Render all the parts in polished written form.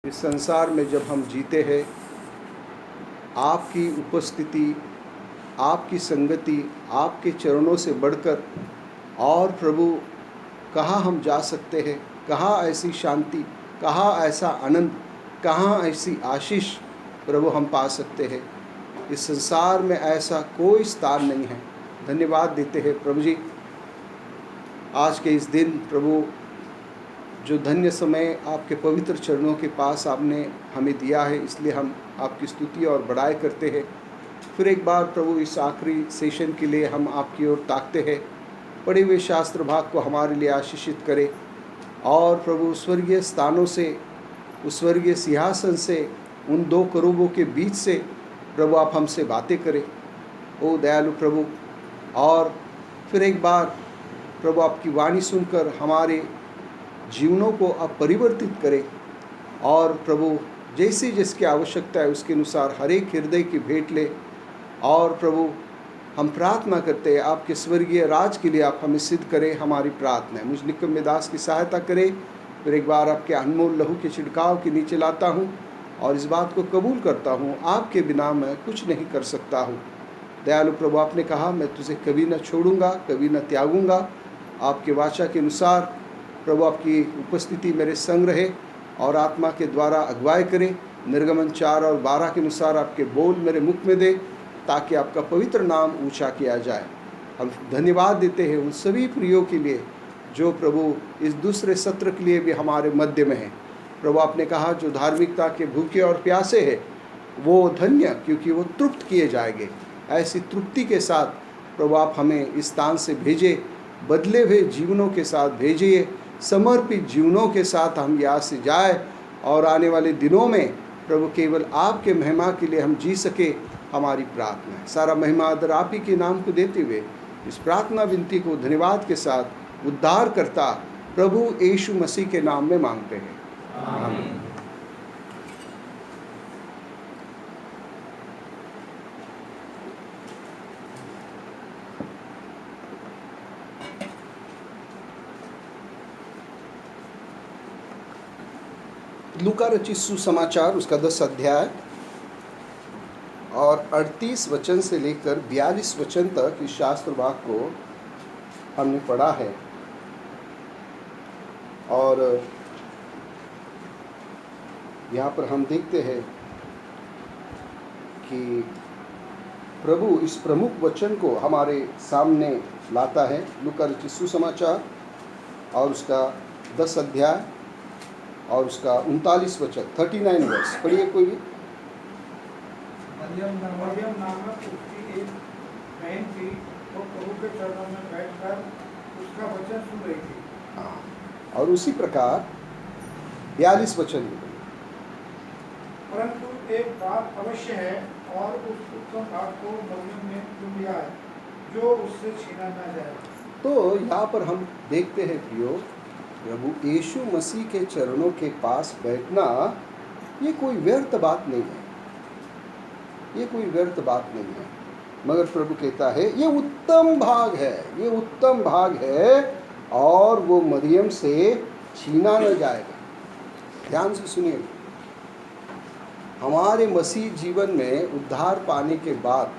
इस संसार में जब हम जीते हैं, आपकी उपस्थिति, आपकी संगति, आपके चरणों से बढ़कर और प्रभु कहाँ हम जा सकते हैं, कहाँ ऐसी शांति, कहाँ ऐसा आनंद, कहाँ ऐसी आशीष प्रभु हम पा सकते हैं। इस संसार में ऐसा कोई स्थान नहीं है। धन्यवाद देते हैं प्रभु जी, आज के इस दिन प्रभु जो धन्य समय आपके पवित्र चरणों के पास आपने हमें दिया है, इसलिए हम आपकी स्तुति और बड़ाई करते हैं। फिर एक बार प्रभु इस आखिरी सेशन के लिए हम आपकी ओर ताकते हैं। पढ़े हुए शास्त्र भाग को हमारे लिए आशीषित करें और प्रभु स्वर्गीय स्थानों से, उस स्वर्गीय सिंहासन से, उन दो करूबों के बीच से प्रभु आप हमसे बातें करें, ओ दयालु प्रभु। और फिर एक बार प्रभु आपकी वाणी सुनकर हमारे जीवनों को आप परिवर्तित करें और प्रभु जैसी जिसकी आवश्यकता है उसके अनुसार हर एक हृदय की भेंट ले। और प्रभु हम प्रार्थना करते हैं आपके स्वर्गीय राज के लिए आप हमें सिद्ध करें हमारी प्रार्थना है। मुझ निकम्मे दास की सहायता करें। फिर एक बार आपके अनमोल लहू के छिड़काव के नीचे लाता हूँ और इस बात को कबूल करता हूँ, आपके बिना मैं कुछ नहीं कर सकता हूँ। दयालु प्रभु, आपने कहा मैं तुझे कभी न छोड़ूंगा, कभी न त्यागूंगा। आपके वाचा के अनुसार प्रभु आपकी उपस्थिति मेरे संग रहे और आत्मा के द्वारा अगुवाई करे। निर्गमन 4 और 12 के अनुसार आपके बोल मेरे मुख में दे, ताकि आपका पवित्र नाम ऊंचा किया जाए। हम धन्यवाद देते हैं उन सभी प्रियों के लिए जो प्रभु इस दूसरे सत्र के लिए भी हमारे मध्य में हैं। प्रभु आपने कहा जो धार्मिकता के भूखे और प्यासे हैं वो धन्य, क्योंकि वो तृप्त किए जाएंगे। ऐसी तृप्ति के साथ प्रभु आप हमें इस स्थान से भेजे, बदले हुए जीवनों के साथ भेजिए, समर्पित जीवनों के साथ हम यहाँ से जाए और आने वाले दिनों में प्रभु केवल आपके महिमा के लिए हम जी सके, हमारी प्रार्थना है। सारा महिमा आदर आप ही के नाम को देते हुए इस प्रार्थना विनती को धन्यवाद के साथ उद्धार करता प्रभु यीशु मसीह के नाम में मांगते हैं, आमीन। लूका रचित सुसमाचार उसका 10 अध्याय और 38 वचन से लेकर 42 वचन तक इस शास्त्र भाग को हमने पढ़ा है। और यहाँ पर हम देखते हैं कि प्रभु इस प्रमुख वचन को हमारे सामने लाता है। लूका रचित सुसमाचार और उसका 10 अध्याय और उसका 39 वचन, 39 वर्ष पढ़िए कोई भी। मरियम नामक उसकी एक बहन थी, वो प्रभु के चरणों में बैठकर उसका वचन सुन रही थी। हाँ, और उसी प्रकार 42 वचन, परंतु एक बात अवश्य है और उस उत्तम भाग को मरियम ने चुन लिया है जो उससे छीना न जाए। तो यहाँ पर हम देखते हैं प्रियो, प्रभु यीशु मसीह के चरणों के पास बैठना ये कोई व्यर्थ बात नहीं है, ये कोई व्यर्थ बात नहीं है। मगर प्रभु कहता है ये उत्तम भाग है, ये उत्तम भाग है और वो मरियम से छीना न जाएगा। ध्यान से सुनिए, हमारे मसीह जीवन में उद्धार पाने के बाद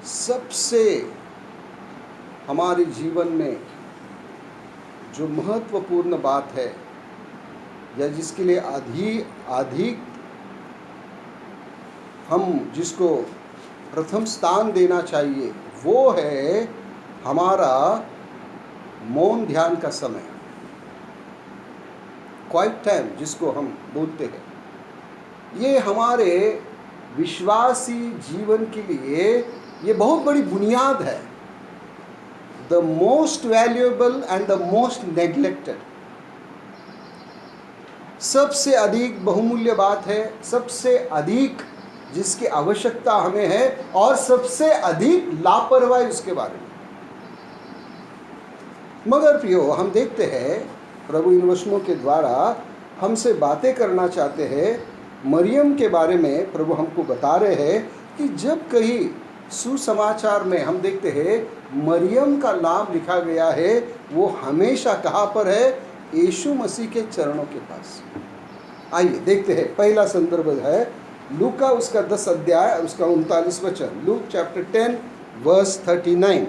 सबसे हमारे जीवन में जो महत्वपूर्ण बात है या जिसके लिए अधिक हम जिसको प्रथम स्थान देना चाहिए वो है हमारा मौन ध्यान का समय, क्वाइट टाइम जिसको हम बोलते हैं। ये हमारे विश्वासी जीवन के लिए ये बहुत बड़ी बुनियाद है। The most valuable and the most neglected, सबसे अधिक बहुमूल्य बात है, सबसे अधिक जिसकी आवश्यकता हमें है और सबसे अधिक लापरवाही उसके बारे में। मगर प्रियो, हम देखते हैं प्रभु इन वचनों के द्वारा हमसे बातें करना चाहते हैं। मरियम के बारे में प्रभु हमको बता रहे हैं कि जब कहीं सुसमाचार में हम देखते हैं मरियम का नाम लिखा गया है, वो हमेशा कहाँ पर है? यीशु मसीह के चरणों के पास। आइए देखते हैं, पहला संदर्भ है लूका उसका 10 अध्याय उसका 39 वचन। लूक चैप्टर 10 वर्स 39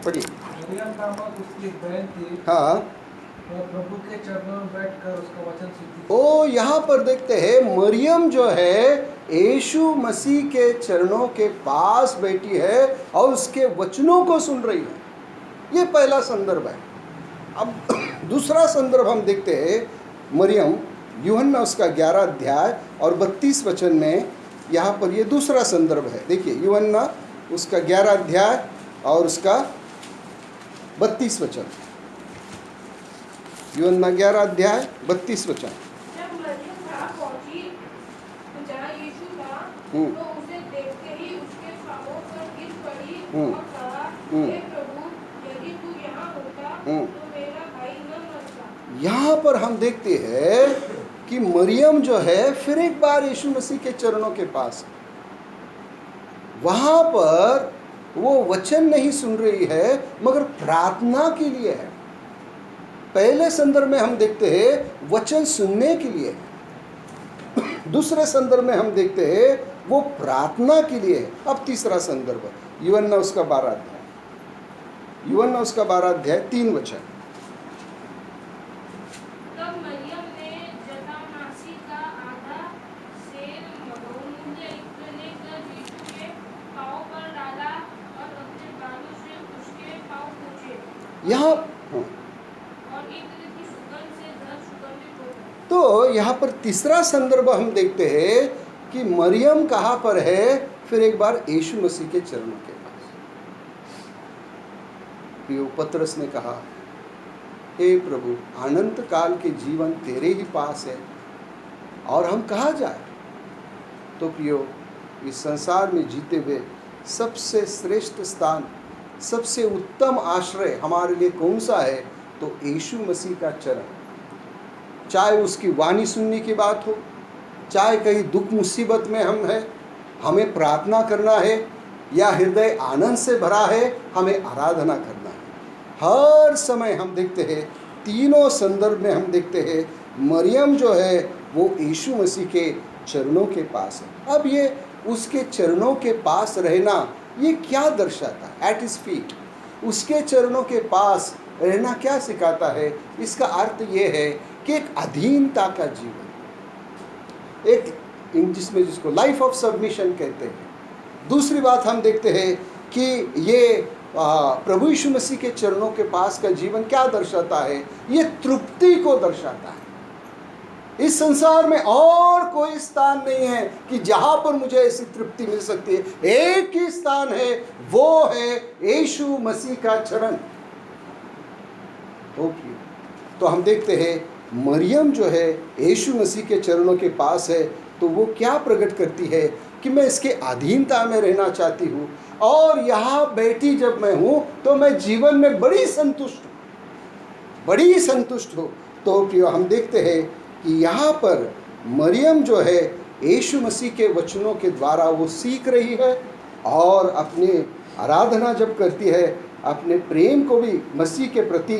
पढ़िए। मरियम नामक उसकी एक बहन थी, हाँ, वह प्रभु के चरणों में बैठकर उसका वचन सुनती थी। ओ यहाँ पर देखते हैं मरियम जो है यीशु मसीह के चरणों के पास बैठी है और उसके वचनों को सुन रही है। ये पहला संदर्भ है। अब दूसरा संदर्भ हम देखते हैं, मरियम यूहन्ना उसका 11 अध्याय और 32 वचन में। यहाँ पर ये दूसरा संदर्भ है। देखिए यूहन्ना उसका 11 अध्याय और उसका 32 वचन। यूहन्ना 11 अध्याय 32 वचन। जब मरियम वहाँ पहुंची जहाँ यीशु था, हम्म। तो उसे देखते ही उसके पांवों पर गिर पड़ी हम्म। और कहा, हम्म। हे प्रभु, यदि तू यहाँ होता हम्म। तो मेरा भाई न मरता। यहाँ पर हम देखते हैं कि मरियम जो है फिर एक बार यीशु मसीह के चरणों के पास है। वहाँ पर वो वचन नहीं सुन रही है मगर प्रार्थना के लिए है। पहले संदर्भ में हम देखते हैं वचन सुनने के लिए है। दूसरे संदर्भ में हम देखते हैं वो प्रार्थना के लिए है। अब तीसरा संदर्भ यूहन्ना उसका 12 अध्याय, यूहन्ना उसका 12 अध्याय 3 वचन। तब मरियम ने जटामासी का आधा सेर बहुमूल्य इत्र लेकर यीशु के पाँव पर डाला और अपने बालों से उसके पाँव पोंछे यहाँ और इत्र की सुगंध से घर सुगंधित हो गया। तो यहाँ पर तीसरा संदर्भ हम देखते हैं कि मरियम कहाँ पर है, फिर एक बार यीशु मसीह के चरणों के पास। प्रियो पतरस ने कहा, हे प्रभु, अनंत काल के जीवन तेरे ही पास है और हम कहाँ जाए। तो प्रियो, इस संसार में जीते हुए सबसे श्रेष्ठ स्थान, सबसे उत्तम आश्रय हमारे लिए कौन सा है, तो यीशु मसीह का चरण। चाहे उसकी वाणी सुनने की बात हो, चाहे कहीं दुख मुसीबत में हम हैं, हमें प्रार्थना करना है, या हृदय आनंद से भरा है, हमें आराधना करना है। हर समय हम देखते हैं, तीनों संदर्भ में हम देखते हैं मरियम जो है वो यीशु मसीह के चरणों के पास है। अब ये उसके चरणों के पास रहना ये क्या दर्शाता है? एट हिज फीट, उसके चरणों के पास रहना क्या सिखाता है? इसका अर्थ ये है कि एक अधीनता का जीवन, एक जिसको लाइफ ऑफ सबमिशन कहते हैं। दूसरी बात हम देखते हैं कि ये प्रभु यीशु मसीह के चरणों के पास का जीवन क्या दर्शाता है? ये तृप्ति को दर्शाता है। इस संसार में और कोई स्थान नहीं है कि जहां पर मुझे ऐसी तृप्ति मिल सकती है। एक ही स्थान है, वो है यीशु मसीह का चरण। तो हम देखते हैं मरियम जो है यीशु मसीह के चरणों के पास है, तो वो क्या प्रकट करती है कि मैं इसके अधीनता में रहना चाहती हूँ, और यहाँ बैठी जब मैं हूँ तो मैं जीवन में बड़ी संतुष्ट हूँ। तो प्रिय, हम देखते हैं कि यहाँ पर मरियम जो है यीशु मसीह के वचनों के द्वारा वो सीख रही है, और अपनी आराधना जब करती है, अपने प्रेम को भी मसीह के प्रति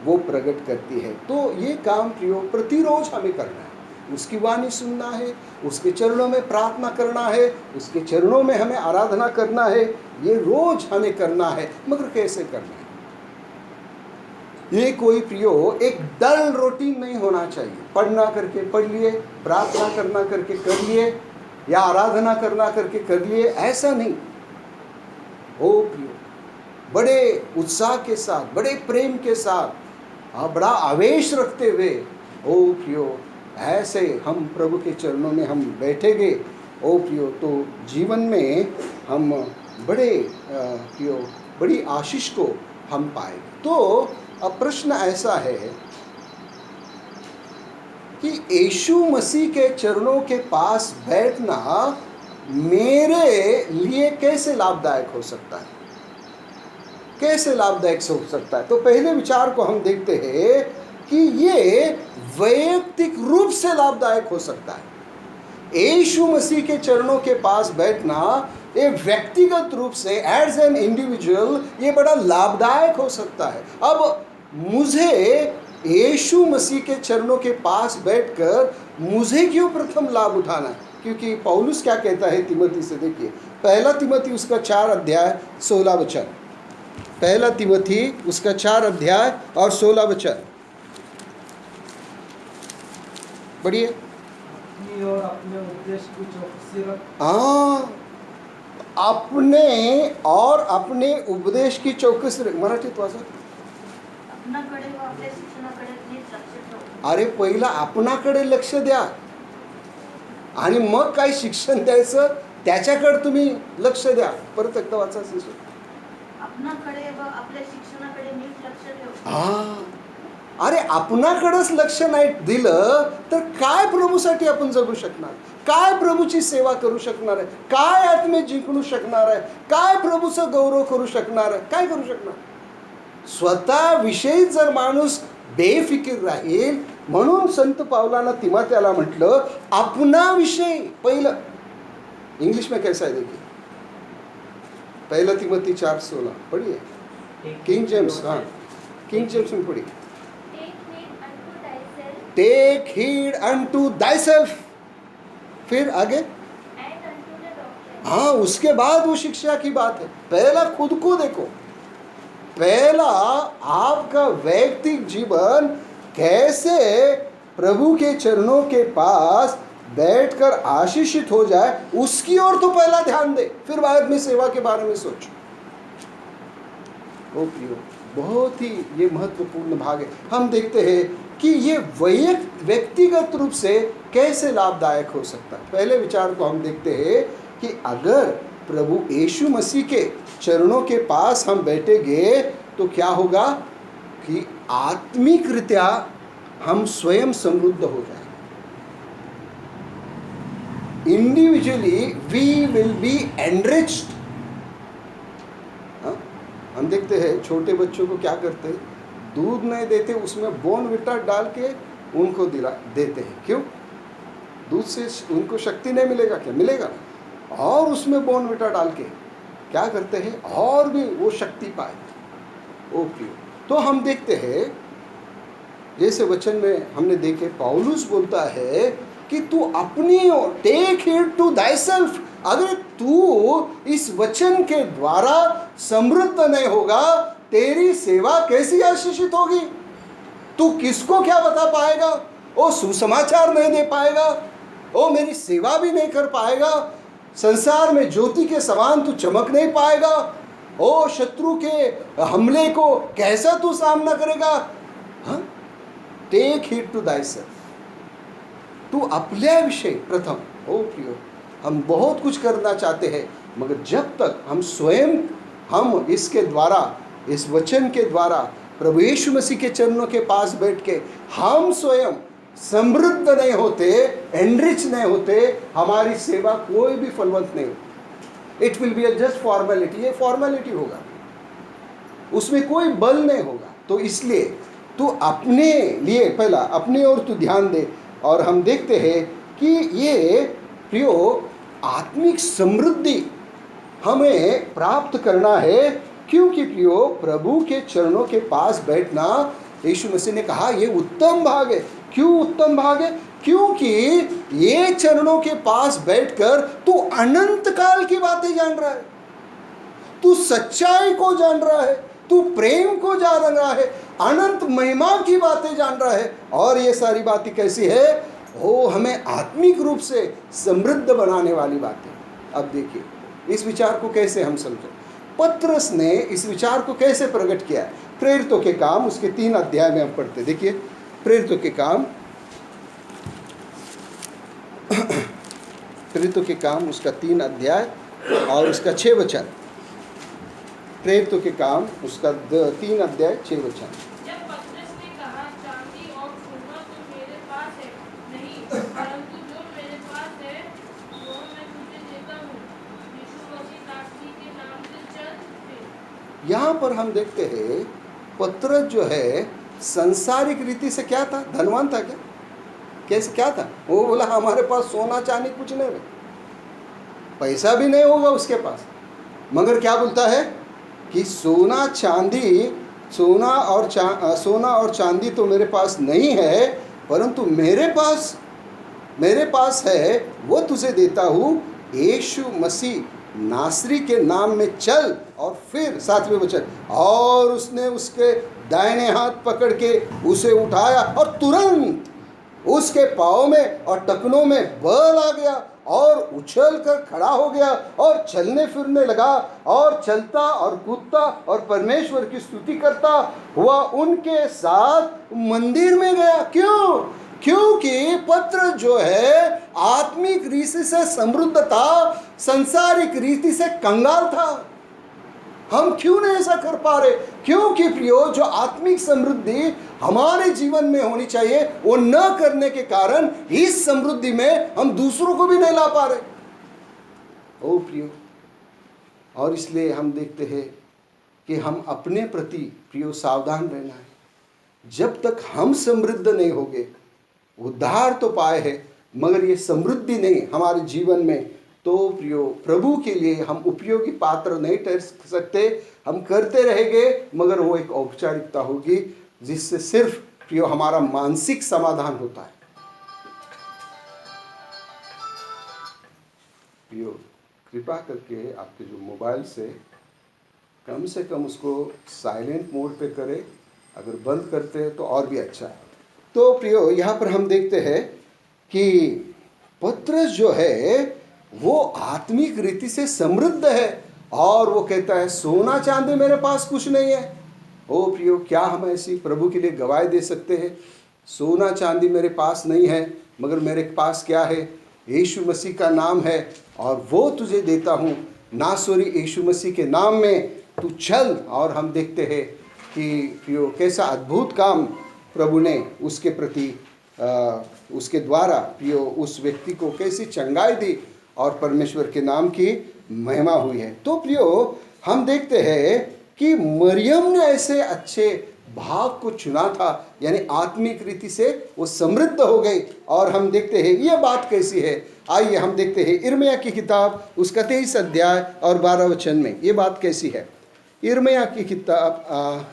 वो प्रकट करती है। तो ये काम प्रियो प्रतिरोज हमें करना है। उसकी वाणी सुनना है, उसके चरणों में प्रार्थना करना है, उसके चरणों में हमें आराधना करना है। ये रोज हमें करना है, मगर कैसे करना है? ये कोई प्रियो एक डल रूटीन नहीं होना चाहिए। पढ़ना करके पढ़ लिए, प्रार्थना करना करके कर लिए, या आराधना करना करके कर लिए, ऐसा नहीं। ओ प्रियो, बड़े उत्साह के साथ, बड़े प्रेम के साथ, बड़ा आवेश रखते हुए, ओ प्रियो, ऐसे हम प्रभु के चरणों में हम बैठेंगे, ओ प्रियो, तो जीवन में हम बड़े प्रियो बड़ी आशीष को हम पाएंगे। तो अब प्रश्न ऐसा है कि यीशु मसीह के चरणों के पास बैठना मेरे लिए कैसे लाभदायक हो सकता है? कैसे लाभदायक हो सकता है? तो पहले विचार को हम देखते हैं कि ये वैयक्तिक रूप से लाभदायक हो सकता है। यीशु मसीह के चरणों के पास बैठना ये व्यक्तिगत रूप से एज एन इंडिविजुअल ये बड़ा लाभदायक हो सकता है। अब मुझे यीशु मसीह के चरणों के पास बैठकर मुझे क्यों प्रथम लाभ उठाना है? क्योंकि पौलुस क्या कहता है तिमोथी से, देखिए पहला तिमोथी उसका 4 अध्याय 16 वचन, पहला तिमोथी उसका 4 अध्याय और 16 वचन पढ़िए। अपनी और अपने उद्देश्य की चौकसी रख, हाँ, अपने और अपने उपदेश की चौकसी मराठीत वाचा। आपणाकडे व आपल्या शिक्षणाकडे नीट लक्ष ठेवा. अरे पहिला आपणाकडे लक्ष द्या आणि मग काय शिक्षण द्यायचं त्याच्याकडे तुम्ही लक्ष द्या. परत एकदा वाचा शिष्य. आपणाकडे व आपल्या शिक्षणाकडे नीट लक्ष ठेवा. हा, अरे आपणाकडेच लक्ष नाही दिलं तर काय प्रभूसाठी आपण जगू शकणार, काय प्रभूची सेवा करू शकणार आहे, काय आत्मे जिंकू शकणार आहे, काय प्रभूचा गौरव करू शकणार आहे, काय करू शकणार. स्वतःविषयी जर माणूस बेफिकीर राहील, म्हणून संत पावलानं तिमोथेला म्हटलं आपणाविषयी पहिलं. इंग्लिश में कैसा है देखिए, पहला तिमोथी 4:16 पढ़िए, किंग जेम्स. हाँ, किंग जेम्स में पढ़िए. Take heed unto thyself. फिर आगे, हाँ उसके बाद वो शिक्षा की बात है. पहला खुद को देखो, पहला आपका वैयक्तिक जीवन कैसे प्रभु के चरणों के पास बैठकर आशीषित हो जाए उसकी ओर तो पहला ध्यान दे, फिर बाद में सेवा के बारे में सोचो. ओ प्रियो, बहुत ही ये महत्वपूर्ण भाग है. हम देखते हैं कि ये व्यक्तिगत रूप से कैसे लाभदायक हो सकता है. पहले विचार को हम देखते हैं कि अगर प्रभु यीशु मसीह के चरणों के पास हम बैठेंगे तो क्या होगा कि आत्मिक रीत्या हम स्वयं समृद्ध हो जाएंगे. Individually we will be enriched. हम देखते हैं छोटे बच्चों को क्या करते हैं, दूध नहीं देते, उसमें बोर्नविटा डाल के उनको देते हैं. क्यों? दूध से उनको शक्ति नहीं मिलेगा क्या? मिलेगा. और उसमें बोर्नविटा डाल के क्या करते हैं और भी वो शक्ति पाए. ओके, तो हम देखते हैं जैसे वचन में हमने देखे पौलुस बोलता है कि तू अपनी ओर टेक हीड टू thyself. अगर तू इस वचन के द्वारा समृद्ध नहीं होगा, तेरी सेवा कैसी आशीषित होगी? तू किसको क्या बता पाएगा? ओ सुसमाचार नहीं दे पाएगा, ओ मेरी सेवा भी नहीं कर पाएगा, संसार में ज्योति के समान तू चमक नहीं पाएगा, ओ शत्रु के हमले को कैसा तू सामना करेगा? हाँ, टेक हीड टू thyself. तू अपने विषय प्रथम. ओ प्रियो, हम बहुत कुछ करना चाहते हैं, मगर जब तक हम स्वयं हम इसके द्वारा, इस वचन के द्वारा प्रभु यीशु मसीह के चरणों के पास बैठ के हम स्वयं समृद्ध नहीं होते, एनरिच नहीं होते, हमारी सेवा कोई भी फलवंत नहीं होती. It will be a just formality. ये फॉर्मेलिटी होगा, उसमें कोई बल नहीं होगा. तो इसलिए तू अपने लिए पहला अपने ओर तू ध्यान दे. और हम देखते हैं कि ये प्रियो आत्मिक समृद्धि हमें प्राप्त करना है, क्योंकि प्रियो प्रभु के चरणों के पास बैठना, यीशु मसीह ने कहा ये उत्तम भाग है. क्यों उत्तम भाग है? क्योंकि ये चरणों के पास बैठकर तू अनंत काल की बातें जान रहा है, तू सच्चाई को जान रहा है, तू प्रेम को जान रहा है, अनंत महिमा की बातें जान रहा है. और ये सारी बातें कैसी है? वो हमें आत्मिक रूप से समृद्ध बनाने वाली बातें. अब देखिए इस विचार को कैसे हम समझें. पत्रस ने इस विचार को कैसे प्रकट किया? प्रेरितों के काम उसके 3 अध्याय में हम पढ़ते. देखिए प्रेरितों के काम, प्रेरितों के काम उसका 3 अध्याय और उसका 6 वचन. प्रेरितों के काम उसका 3 अध्याय 6 वचन. जब पतरस ने कहा, चांदी और सोना तो मेरे पास है नहीं, परंतु जो मेरे पास है वो मैं तुझे देता हूँ. यीशु मसीह नासरी के नाम से चल फिर. यहाँ पर हम देखते हैं पत्रस जो है संसारिक रीति से क्या था? धनवान था क्या? कैसे क्या था? वो बोला हमारे पास सोना चांदी कुछ नहीं है, पैसा भी नहीं होगा उसके पास, मगर क्या बोलता है कि सोना चांदी सोना और चांदी तो मेरे पास नहीं है, परंतु मेरे पास है वो तुझे देता हूँ। यीशु मसीह नासरी के नाम में चल। और फिर 7वें वचन, और उसने उसके दाहिने हाथ पकड़ के उसे उठाया और तुरंत उसके पाँव में और टखनों में बल आ गया और उछल कर खड़ा हो गया और चलने फिरने लगा और चलता और कूदता और परमेश्वर की स्तुति करता हुआ उनके साथ मंदिर में गया। क्यों? क्योंकि पत्र जो है आत्मिक रीति से समृद्ध था, संसारिक रीति से कंगाल था। हम क्यों नहीं ऐसा कर पा रहे? क्योंकि प्रियो, जो आत्मिक समृद्धि हमारे जीवन में होनी चाहिए वो न करने के कारण इस समृद्धि में हम दूसरों को भी नहीं ला पा रहे। ओ प्रियो, और इसलिए हम देखते हैं कि हम अपने प्रति प्रियो सावधान रहना है। जब तक हम समृद्ध नहीं होंगे, उद्धार तो पाए हैं मगर ये समृद्धि नहीं हमारे जीवन में, तो प्रियो प्रभु के लिए हम उपयोगी पात्र नहीं ठहर सकते। हम करते रहेंगे मगर वो एक औपचारिकता होगी जिससे सिर्फ प्रियो हमारा मानसिक समाधान होता है। प्रियो, कृपा करके आपके जो मोबाइल से कम उसको साइलेंट मोड पे करें। अगर बंद करते हैं तो और भी अच्छा है। तो प्रियो, यहाँ पर हम देखते हैं कि पत्रस जो है वो आत्मिक रीति से समृद्ध है और वो कहता है सोना चांदी मेरे पास कुछ नहीं है। ओ प्रियो, क्या हम ऐसी प्रभु के लिए गवाही दे सकते हैं? सोना चांदी मेरे पास नहीं है मगर मेरे पास क्या है? यीशु मसीह का नाम है और वो तुझे देता हूँ। नासरी यीशु मसीह के नाम में तू चल। और हम देखते हैं कि प्रियो कैसा अद्भुत काम प्रभु ने उसके प्रति उसके द्वारा प्रियो उस व्यक्ति को कैसी चंगाई दी और परमेश्वर के नाम की महिमा हुई है। तो प्रियो, हम देखते हैं कि मरियम ने ऐसे अच्छे भाग को चुना था, यानी आत्मिक रीति से वो समृद्ध हो गई। और हम देखते हैं ये बात कैसी है। आइए हम देखते हैं यिर्मयाह की किताब उसका 23 अध्याय और 12 वचन में ये बात कैसी है। यिर्मयाह की किताब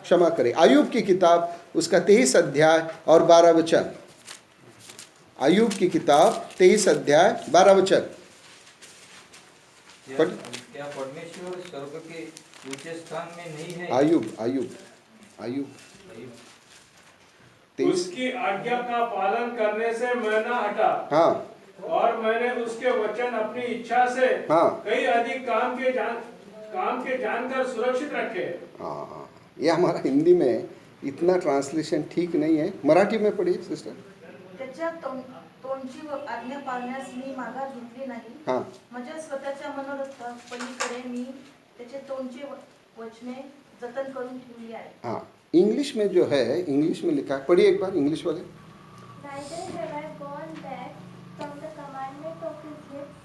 क्षमा करें, अय्यूब की किताब उसका 23 अध्याय और 12 वचन। अय्यूब की किताब 23 अध्याय 12 वचन। क्या परमेश्वर स्वर्ग के ऊंचे स्थान में नहीं है? अय्यूब उसकी आज्ञा का पालन करने से मैं न हटा। हाँ, और मैंने उसके वचन अपनी इच्छा से हाँ, कई अधिक काम के जानकर सुरक्षित रखे। हाँ, ये हमारा हिंदी में इतना ट्रांसलेशन ठीक नहीं है। मराठी में पढ़िए सिस्टर। त्याच्या तोंडची आज्ञा पाळण्यास मी माघार घेतली नाही। हाँ, माझ्या स्वतःच्या मनोरथ पलीकडे मी त्याचे तोंडची वचने जतन करून ठेवली आहे। हाँ, इंग्लिश में जो है, इंग्लिश में लिखा है, पढ़िए एक बार इंग्लिश वाले। Neither have I gone back from the commandment of his lips.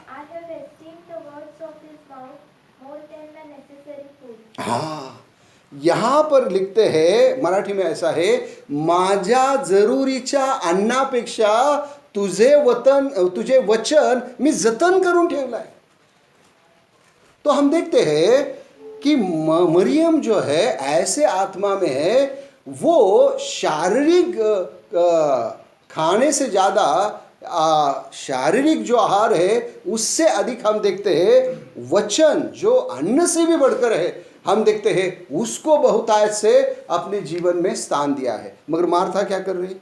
I have esteemed the words of his mouth more than the necessary food. हाँ, यहाँ पर लिखते हैं, मराठी में ऐसा है, माझ्या जरुरीच्या अन्नापेक्षा तुझे वचन मी जतन करून ठेवलाय। तो हम देखते हैं कि मरियम जो है ऐसे आत्मा में है, वो शारीरिक खाने से ज़्यादा शारीरिक जो आहार है उससे अधिक हम देखते हैं वचन जो अन्न से भी बढ़कर है, हम देखते हैं उसको बहुतायत से अपने जीवन में स्थान दिया है। मगर मार्था क्या कर रही है?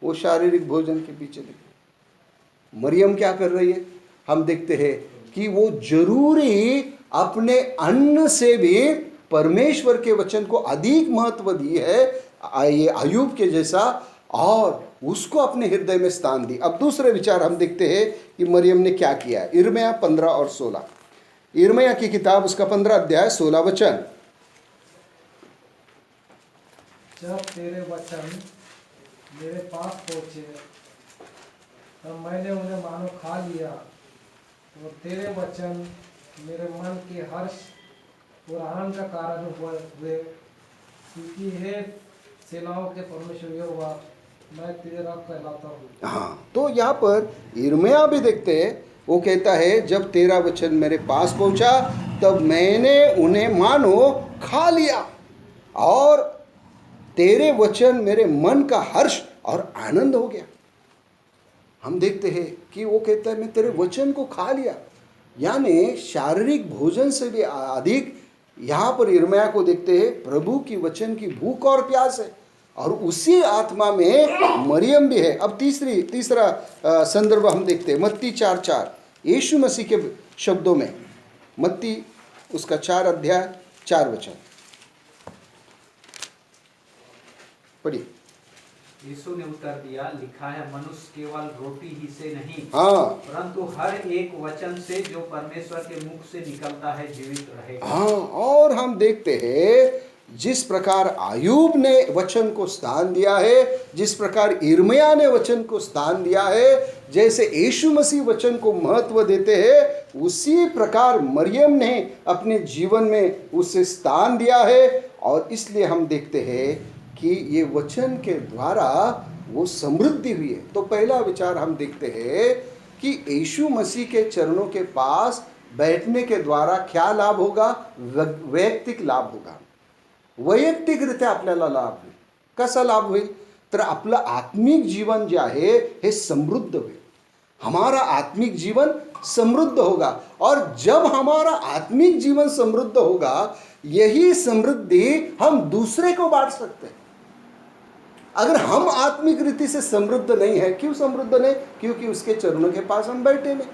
वो शारीरिक भोजन के पीछे लगी। मरियम क्या कर रही है? हम देखते हैं कि वो जरूरी अपने अन्न से भी परमेश्वर के वचन को अधिक महत्व दी है, ये अय्यूब के जैसा, और उसको अपने हृदय में स्थान दी। अब दूसरे विचार हम देखते हैं कि मरियम ने क्या किया है। यिर्मयाह 15 और 16, यिर्मयाह की किताब उसका 15 अध्याय 16 वचन। जब तेरे वचन मेरे पास पहुंचे तब मैंने उन्हें मानो खा लिया। तो तेरे वचन मेरे मन के हर्ष और आनंद का कारण हुए, क्योंकि हे सेनाओं के परमेश्वर यहोवा, मैं तेरे रब कहलाता हूँ। हाँ, तो यहाँ पर यिर्मयाह भी देखते हैं, वो कहता है जब तेरा वचन मेरे पास पहुँचा तब मैंने उन्हें मानो खा लिया। और तेरे वचन मेरे मन का हर्ष और आनंद हो गया। हम देखते हैं कि वो कहता है मैं तेरे वचन को खा लिया, यानी शारीरिक भोजन से भी अधिक यहाँ पर यिर्मयाह को देखते हैं प्रभु की वचन की भूख और प्यास है, और उसी आत्मा में मरियम भी है। अब तीसरा संदर्भ हम देखते हैं मत्ती 4:4, यीशु मसीह के शब्दों में, मत्ती उसका 4 अध्याय 4 वचन पढ़िए। यीशु ने उत्तर दिया, लिखा है मनुष्य केवल रोटी ही से नहीं हाँ परंतु हर एक वचन से जो परमेश्वर के मुख से निकलता है जीवित रहेगा। हाँ, और हम देखते हैं जिस प्रकार आयूब ने वचन को स्थान दिया है, जिस प्रकार यिर्मयाह ने वचन को स्थान दिया है, जैसे यीशु मसीह वचन को महत्व देते हैं, उसी प्रकार मरियम ने अपने जीवन में उसे स्थान दिया है। और इसलिए हम देखते हैं कि ये वचन के द्वारा वो समृद्धि हुई है। तो पहला विचार हम देखते हैं कि यीशु मसीह के चरणों के पास बैठने के द्वारा क्या लाभ होगा? वैयक्तिक लाभ होगा। वैयक्तिकरित्या आपल्याला लाभ होईल. कसा लाभ होईल? तर आपलं आत्मिक जीवन जे आहे हे समृद्ध होईल. हमारा आत्मिक जीवन समृद्ध होगा, और जब हमारा आत्मिक जीवन समृद्ध होगा, यही समृद्धि हम दूसरे को बांट सकते हैं। अगर हम आत्मिक रीति से समृद्ध नहीं है, क्यों समृद्ध नहीं? क्योंकि उसके चरणों के पास हम बैठे नहीं।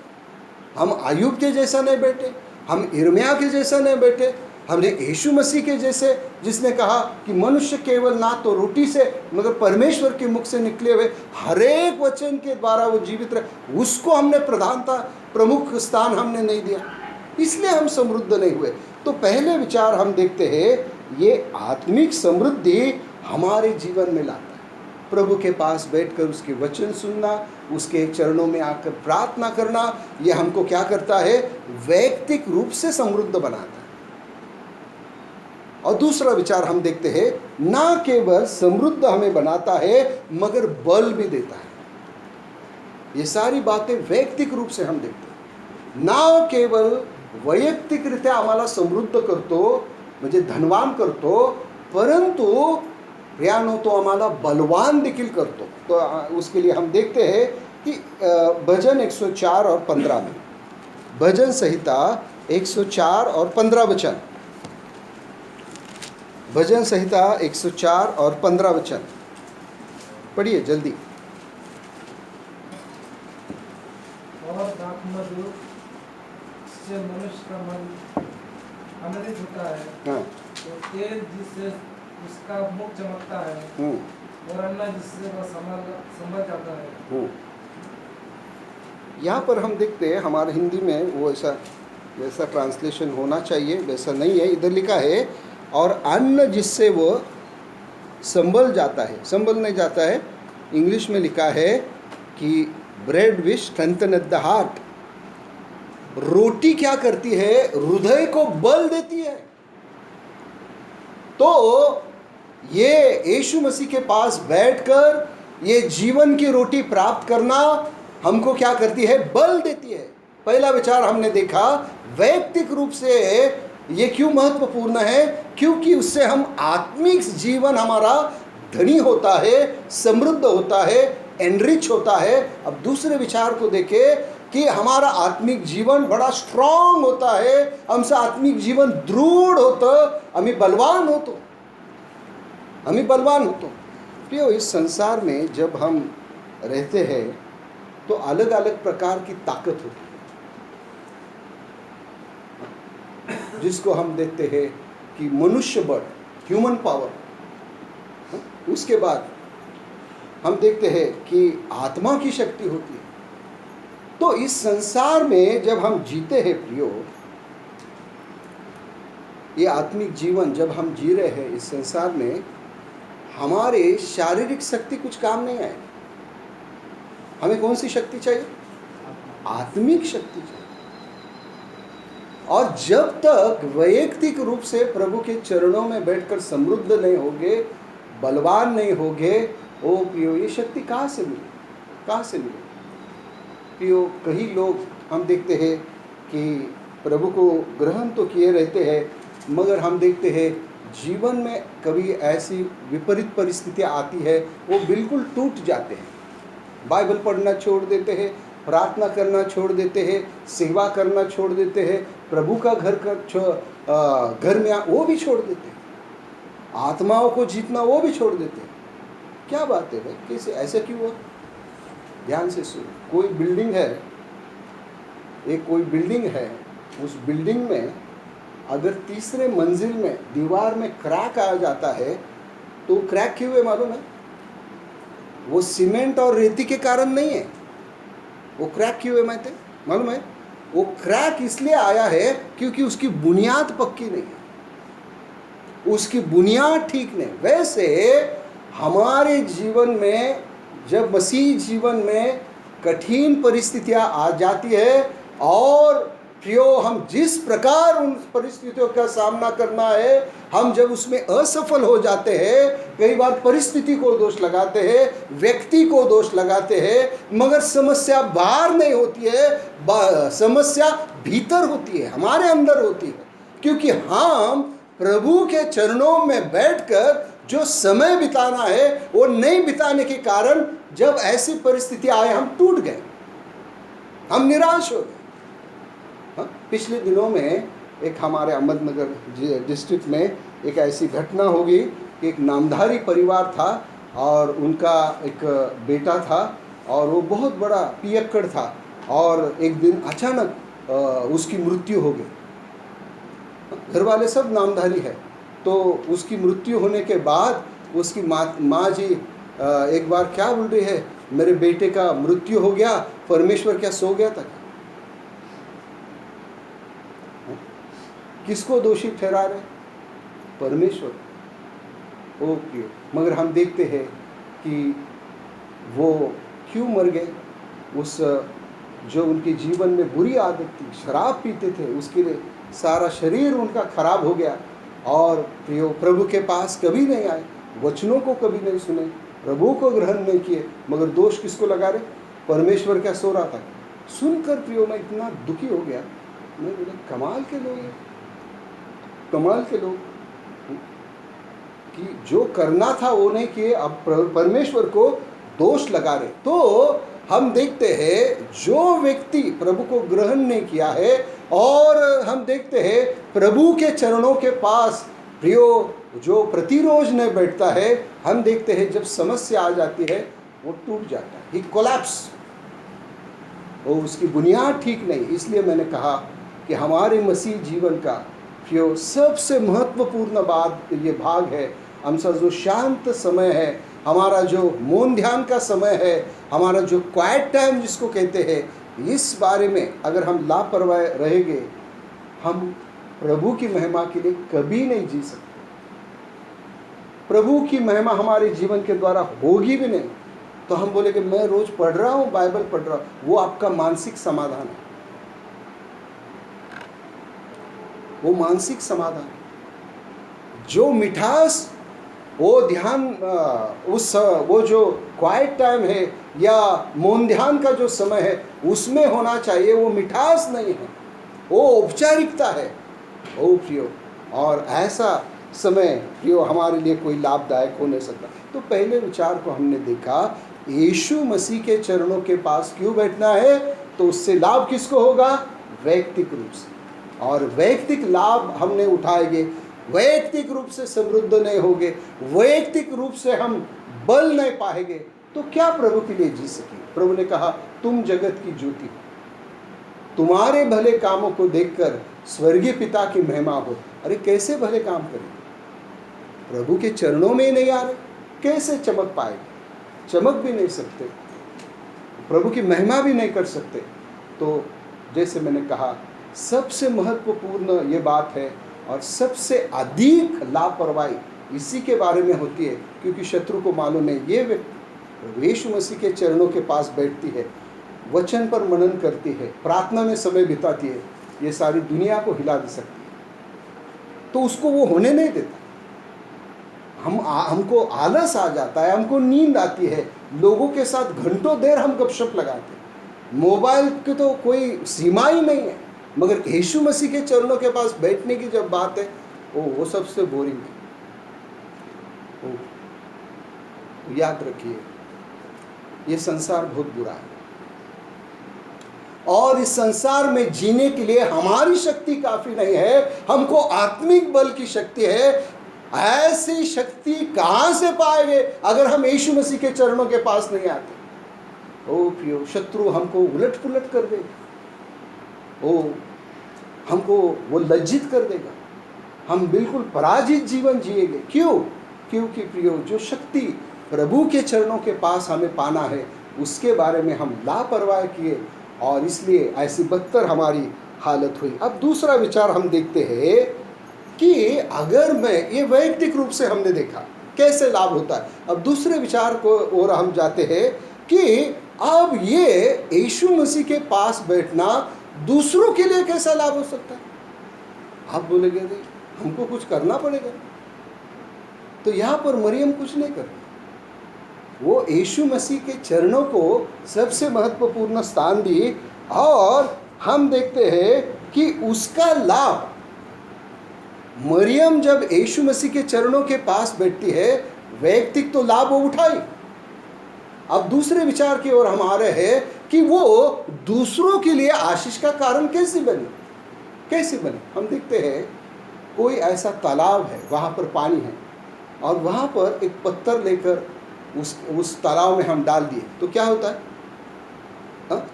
हम आयूब के जैसा नहीं बैठे, हम यिर्मयाह के जैसा नहीं बैठे, हमने यीशु मसीह के जैसे, जिसने कहा कि मनुष्य केवल ना तो रोटी से मगर परमेश्वर के मुख से निकले हुए हर एक वचन के द्वारा वो जीवित रहे, उसको हमने प्रधानता प्रमुख स्थान हमने नहीं दिया, इसलिए हम समृद्ध नहीं हुए। तो पहले विचार हम देखते हैं, ये आत्मिक समृद्धि हमारे जीवन में लाता है। प्रभु के पास बैठकर उसके वचन सुनना, उसके चरणों में आकर प्रार्थना करना, ये हमको क्या करता है? वैयक्तिक रूप से समृद्ध बनाता है। और दूसरा विचार हम देखते हैं, ना केवल समृद्ध हमें बनाता है मगर बल भी देता है। ये सारी बातें वैयक्तिक रूप से हम देखते हैं। ना केवल वैयक्तिकरित्या आम्हाला समृद्ध करतो, म्हणजे धनवान करतो, परंतु प्रियानो तो आम्हाला बलवान देखील करतो। तो उसके लिए हम देखते हैं कि भजन 104 और 15 में, भजन संहिता 104 और 15 वचन, भजन संहिता 104 और 15 वचन पढ़िए जल्दी। और दाखमधु से मनुष्य का मन आनंदित होता है, हाँ, तो तेल जिससे उसका मुख चमकता है, और अन्न जिससे वह संभल जाता है। यहाँ पर हम देखते हैं, हमारे हिंदी में वो ऐसा वैसा ट्रांसलेशन होना चाहिए, वैसा नहीं है। इधर लिखा है और अन्न जिससे वो संभल जाता है, संभल नहीं जाता है। इंग्लिश में लिखा है कि ब्रेड विच स्ट्रेंथनेथ द हार्ट। रोटी क्या करती है? हृदय को बल देती है। तो ये यीशु मसीह के पास बैठकर ये जीवन की रोटी प्राप्त करना हमको क्या करती है? बल देती है। पहला विचार हमने देखा, वैयक्तिक रूप से ये क्यों महत्वपूर्ण है? क्योंकि उससे हम आत्मिक जीवन हमारा धनी होता है, समृद्ध होता है, एनरिच होता है। अब दूसरे विचार को देखें कि हमारा आत्मिक जीवन बड़ा स्ट्रांग होता है, हमसे आत्मिक जीवन दृढ़ होतं, आम्ही बलवान होतो, आम्ही बलवान होतो। प्रियो, इस संसार में जब हम रहते हैं तो अलग अलग प्रकार की ताकत होती है, जिसको हम देखते हैं कि मनुष्य बल, ह्यूमन पावर। उसके बाद हम देखते हैं कि आत्मा की शक्ति होती है। तो इस संसार में जब हम जीते हैं प्रियो, ये आत्मिक जीवन जब हम जी रहे हैं इस संसार में, हमारे शारीरिक शक्ति कुछ काम नहीं आए। हमें कौन सी शक्ति चाहिए? आत्मिक शक्ति चाहिए। और जब तक वैयक्तिक रूप से प्रभु के चरणों में बैठकर समृद्ध नहीं होगे, बलवान नहीं होगे, ओ प्रियो, ये शक्ति कहाँ से मिले? कहाँ से मिले? प्रियो, कई लोग हम देखते हैं कि प्रभु को ग्रहण तो किए रहते हैं, मगर हम देखते हैं जीवन में कभी ऐसी विपरीत परिस्थितियाँ आती है, वो बिल्कुल टूट जाते हैं, बाइबल पढ़ना छोड़ देते हैं, प्रार्थना करना छोड़ देते हैं, सेवा करना छोड़ देते हैं, प्रभु का घर में वो भी छोड़ देते हैं, आत्माओं को जीतना वो भी छोड़ देते हैं। क्या बात है भाई, कैसे ऐसा क्यों हुआ? ध्यान से सुनो। कोई बिल्डिंग है, कोई बिल्डिंग है, उस बिल्डिंग में अगर तीसरे मंजिल में दीवार में क्रैक आ जाता है, तो क्रैक क्यों है मालूम है? वो सीमेंट और रेती के कारण नहीं है। वो क्रैक क्यों है मालूम है? वो क्रैक इसलिए आया है क्योंकि उसकी बुनियाद पक्की नहीं है, उसकी बुनियाद ठीक नहीं। वैसे हमारे जीवन में जब मसीह जीवन में कठिन परिस्थितियां आ जाती है और प्रियो हम जिस प्रकार उन परिस्थितियों का सामना करना है, हम जब उसमें असफल हो जाते हैं, कई बार परिस्थिति को दोष लगाते हैं, व्यक्ति को दोष लगाते हैं, मगर समस्या बाहर नहीं होती है, समस्या भीतर होती है, हमारे अंदर होती है। क्योंकि हम प्रभु के चरणों में बैठकर जो समय बिताना है वो नहीं बिताने के कारण जब ऐसी परिस्थिति आए हम टूट गए, हम निराश हो गए। पिछले दिनों में एक हमारे अहमदनगर डिस्ट्रिक्ट में एक ऐसी घटना हो गई कि एक नामधारी परिवार था और उनका एक बेटा था और वो बहुत बड़ा पियक्कड़ था और एक दिन अचानक उसकी मृत्यु हो गई। घर वाले सब नामधारी है, तो उसकी मृत्यु होने के बाद उसकी माँ जी एक बार क्या बोल रही है, मेरे बेटे का मृत्यु हो गया, परमेश्वर क्या सो गया था? किसको दोषी ठहरा रहे? परमेश्वर। ओके, मगर हम देखते हैं कि वो क्यों मर गए। उस जो उनके जीवन में बुरी आदत थी, शराब पीते थे, उसके लिए सारा शरीर उनका खराब हो गया और प्रियो प्रभु के पास कभी नहीं आए, वचनों को कभी नहीं सुने, प्रभु को ग्रहण नहीं किए, मगर दोष किसको लगा रहे? परमेश्वर क्या सो रहा था? सुनकर प्रियो मैं इतना दुखी हो गया। मैं बोला कमाल के लोग हैं, कमाल के लोग कि जो करना था वो नहीं किए, अब परमेश्वर को दोष लगा रहे। तो हम देखते हैं जो व्यक्ति प्रभु को ग्रहण नहीं किया है और हम देखते हैं प्रभु के चरणों के पास प्रियो जो प्रतिरोज नहीं बैठता है, हम देखते हैं जब समस्या आ जाती है वो टूट जाता है, ही कोलैप्स, वो उसकी बुनियाद ठीक नहीं। इसलिए मैंने कहा कि हमारे मसीह जीवन का प्रियो सबसे महत्वपूर्ण बात ये भाग है, हमसा जो शांत समय है, हमारा जो मौन ध्यान का समय है, हमारा जो क्वाइट टाइम जिसको कहते हैं, इस बारे में अगर हम लापरवाह रहेंगे, हम प्रभु की महिमा के लिए कभी नहीं जी सकते। प्रभु की महिमा हमारे जीवन के द्वारा होगी भी नहीं। तो हम बोले कि मैं रोज पढ़ रहा हूँ, बाइबल पढ़ रहा हूँ, वो आपका मानसिक समाधान है, वो मानसिक समाधान है। जो मिठास, वो ध्यान, वो जो क्वाइट टाइम है या मौन ध्यान का जो समय है उसमें होना चाहिए, वो मिठास नहीं है, वो औपचारिकता है। ओ प्रियो, और ऐसा समय प्रियो हमारे लिए कोई लाभदायक हो नहीं सकता। तो पहले विचार को हमने देखा, यीशु मसीह के चरणों के पास क्यों बैठना है, तो उससे लाभ किसको होगा? वैयक्तिक रूप से। और वैयक्तिक लाभ हमने उठाएंगे, वैयक्तिक रूप से समृद्ध नहीं होंगे, वैयक्तिक रूप से हम बल नहीं पाएंगे, तो क्या प्रभु के लिए जी सकेंगे? प्रभु ने कहा तुम जगत की ज्योति हो, तुम्हारे भले कामों को देखकर स्वर्गीय पिता की महिमा हो। अरे कैसे भले काम करेंगे? प्रभु के चरणों में नहीं आ रहे, कैसे चमक पाएंगे? चमक भी नहीं सकते, प्रभु की महिमा भी नहीं कर सकते। तो जैसे मैंने कहा, सबसे महत्वपूर्ण ये बात है और सबसे अधिक लापरवाही इसी के बारे में होती है, क्योंकि शत्रु को मालूम है ये व्यक्ति यीशु मसीह के चरणों के पास बैठती है, वचन पर मनन करती है, प्रार्थना में समय बिताती है, ये सारी दुनिया को हिला दे सकती है, तो उसको वो होने नहीं देता। हमको आलस आ जाता है, हमको नींद आती है, लोगों के साथ घंटों देर हम गपशप लगाते हैं, मोबाइल की तो कोई सीमा ही नहीं है, मगर यीशु मसीह के चरणों के पास बैठने की जब बात है वो सबसे बोरिंग है। ओ, याद रखिए, ये संसार बहुत बुरा है और इस संसार में जीने के लिए हमारी शक्ति काफी नहीं है, हमको आत्मिक बल की शक्ति है। ऐसी शक्ति कहां से पाएंगे अगर हम यीशु मसीह के चरणों के पास नहीं आते। ओ प्रियो, शत्रु हमको उलट पुलट कर देगा, ओ हमको वो लज्जित कर देगा, हम बिल्कुल पराजित जीवन जिएंगे। क्यों? क्योंकि प्रियो, जो शक्ति प्रभु के चरणों के पास हमें पाना है उसके बारे में हम लापरवाह किए और इसलिए ऐसी बदतर हमारी हालत हुई। अब दूसरा विचार हम देखते हैं कि अगर मैं, ये वैयक्तिक रूप से हमने देखा कैसे लाभ होता है। अब दूसरे विचार को और हम जाते हैं कि अब ये यीशु मसीह के पास बैठना दूसरों के लिए कैसा लाभ हो सकता है। आप बोलेंगे हमको कुछ करना पड़ेगा, तो यहाँ पर मरियम कुछ नहीं कर रही, वो यीशु मसीह के चरणों को सबसे महत्वपूर्ण स्थान दी और हम देखते हैं कि उसका लाभ, मरियम जब यीशु मसीह के चरणों के पास बैठती है वैयक्तिक तो लाभ वो उठाई। अब दूसरे विचार की ओर हम आ रहे हैं कि वो दूसरों के लिए आशीष का कारण कैसे बनी, कैसे बनी। हम देखते हैं कोई ऐसा तालाब है, वहाँ पर पानी है और वहाँ पर एक पत्थर लेकर उस तालाब में हम डाल दिए तो क्या होता है,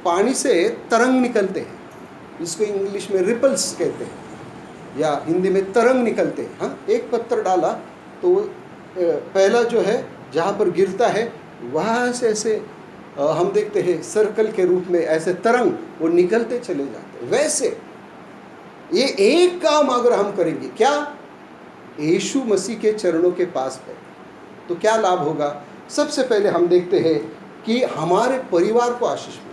पानी से तरंग निकलते हैं, इसको इंग्लिश में रिपल्स कहते हैं या हिंदी में तरंग निकलते हैं। हाँ, एक पत्थर डाला तो पहला जो है जहाँ पर गिरता है वहाँ से ऐसे हम देखते हैं सर्कल के रूप में ऐसे तरंग वो निकलते चले जाते हैं। वैसे ये एक काम अगर हम करेंगे, क्या, यीशु मसीह के चरणों के पास बैठ, तो क्या लाभ होगा। सबसे पहले हम देखते हैं कि हमारे परिवार को आशीष मिलेगी,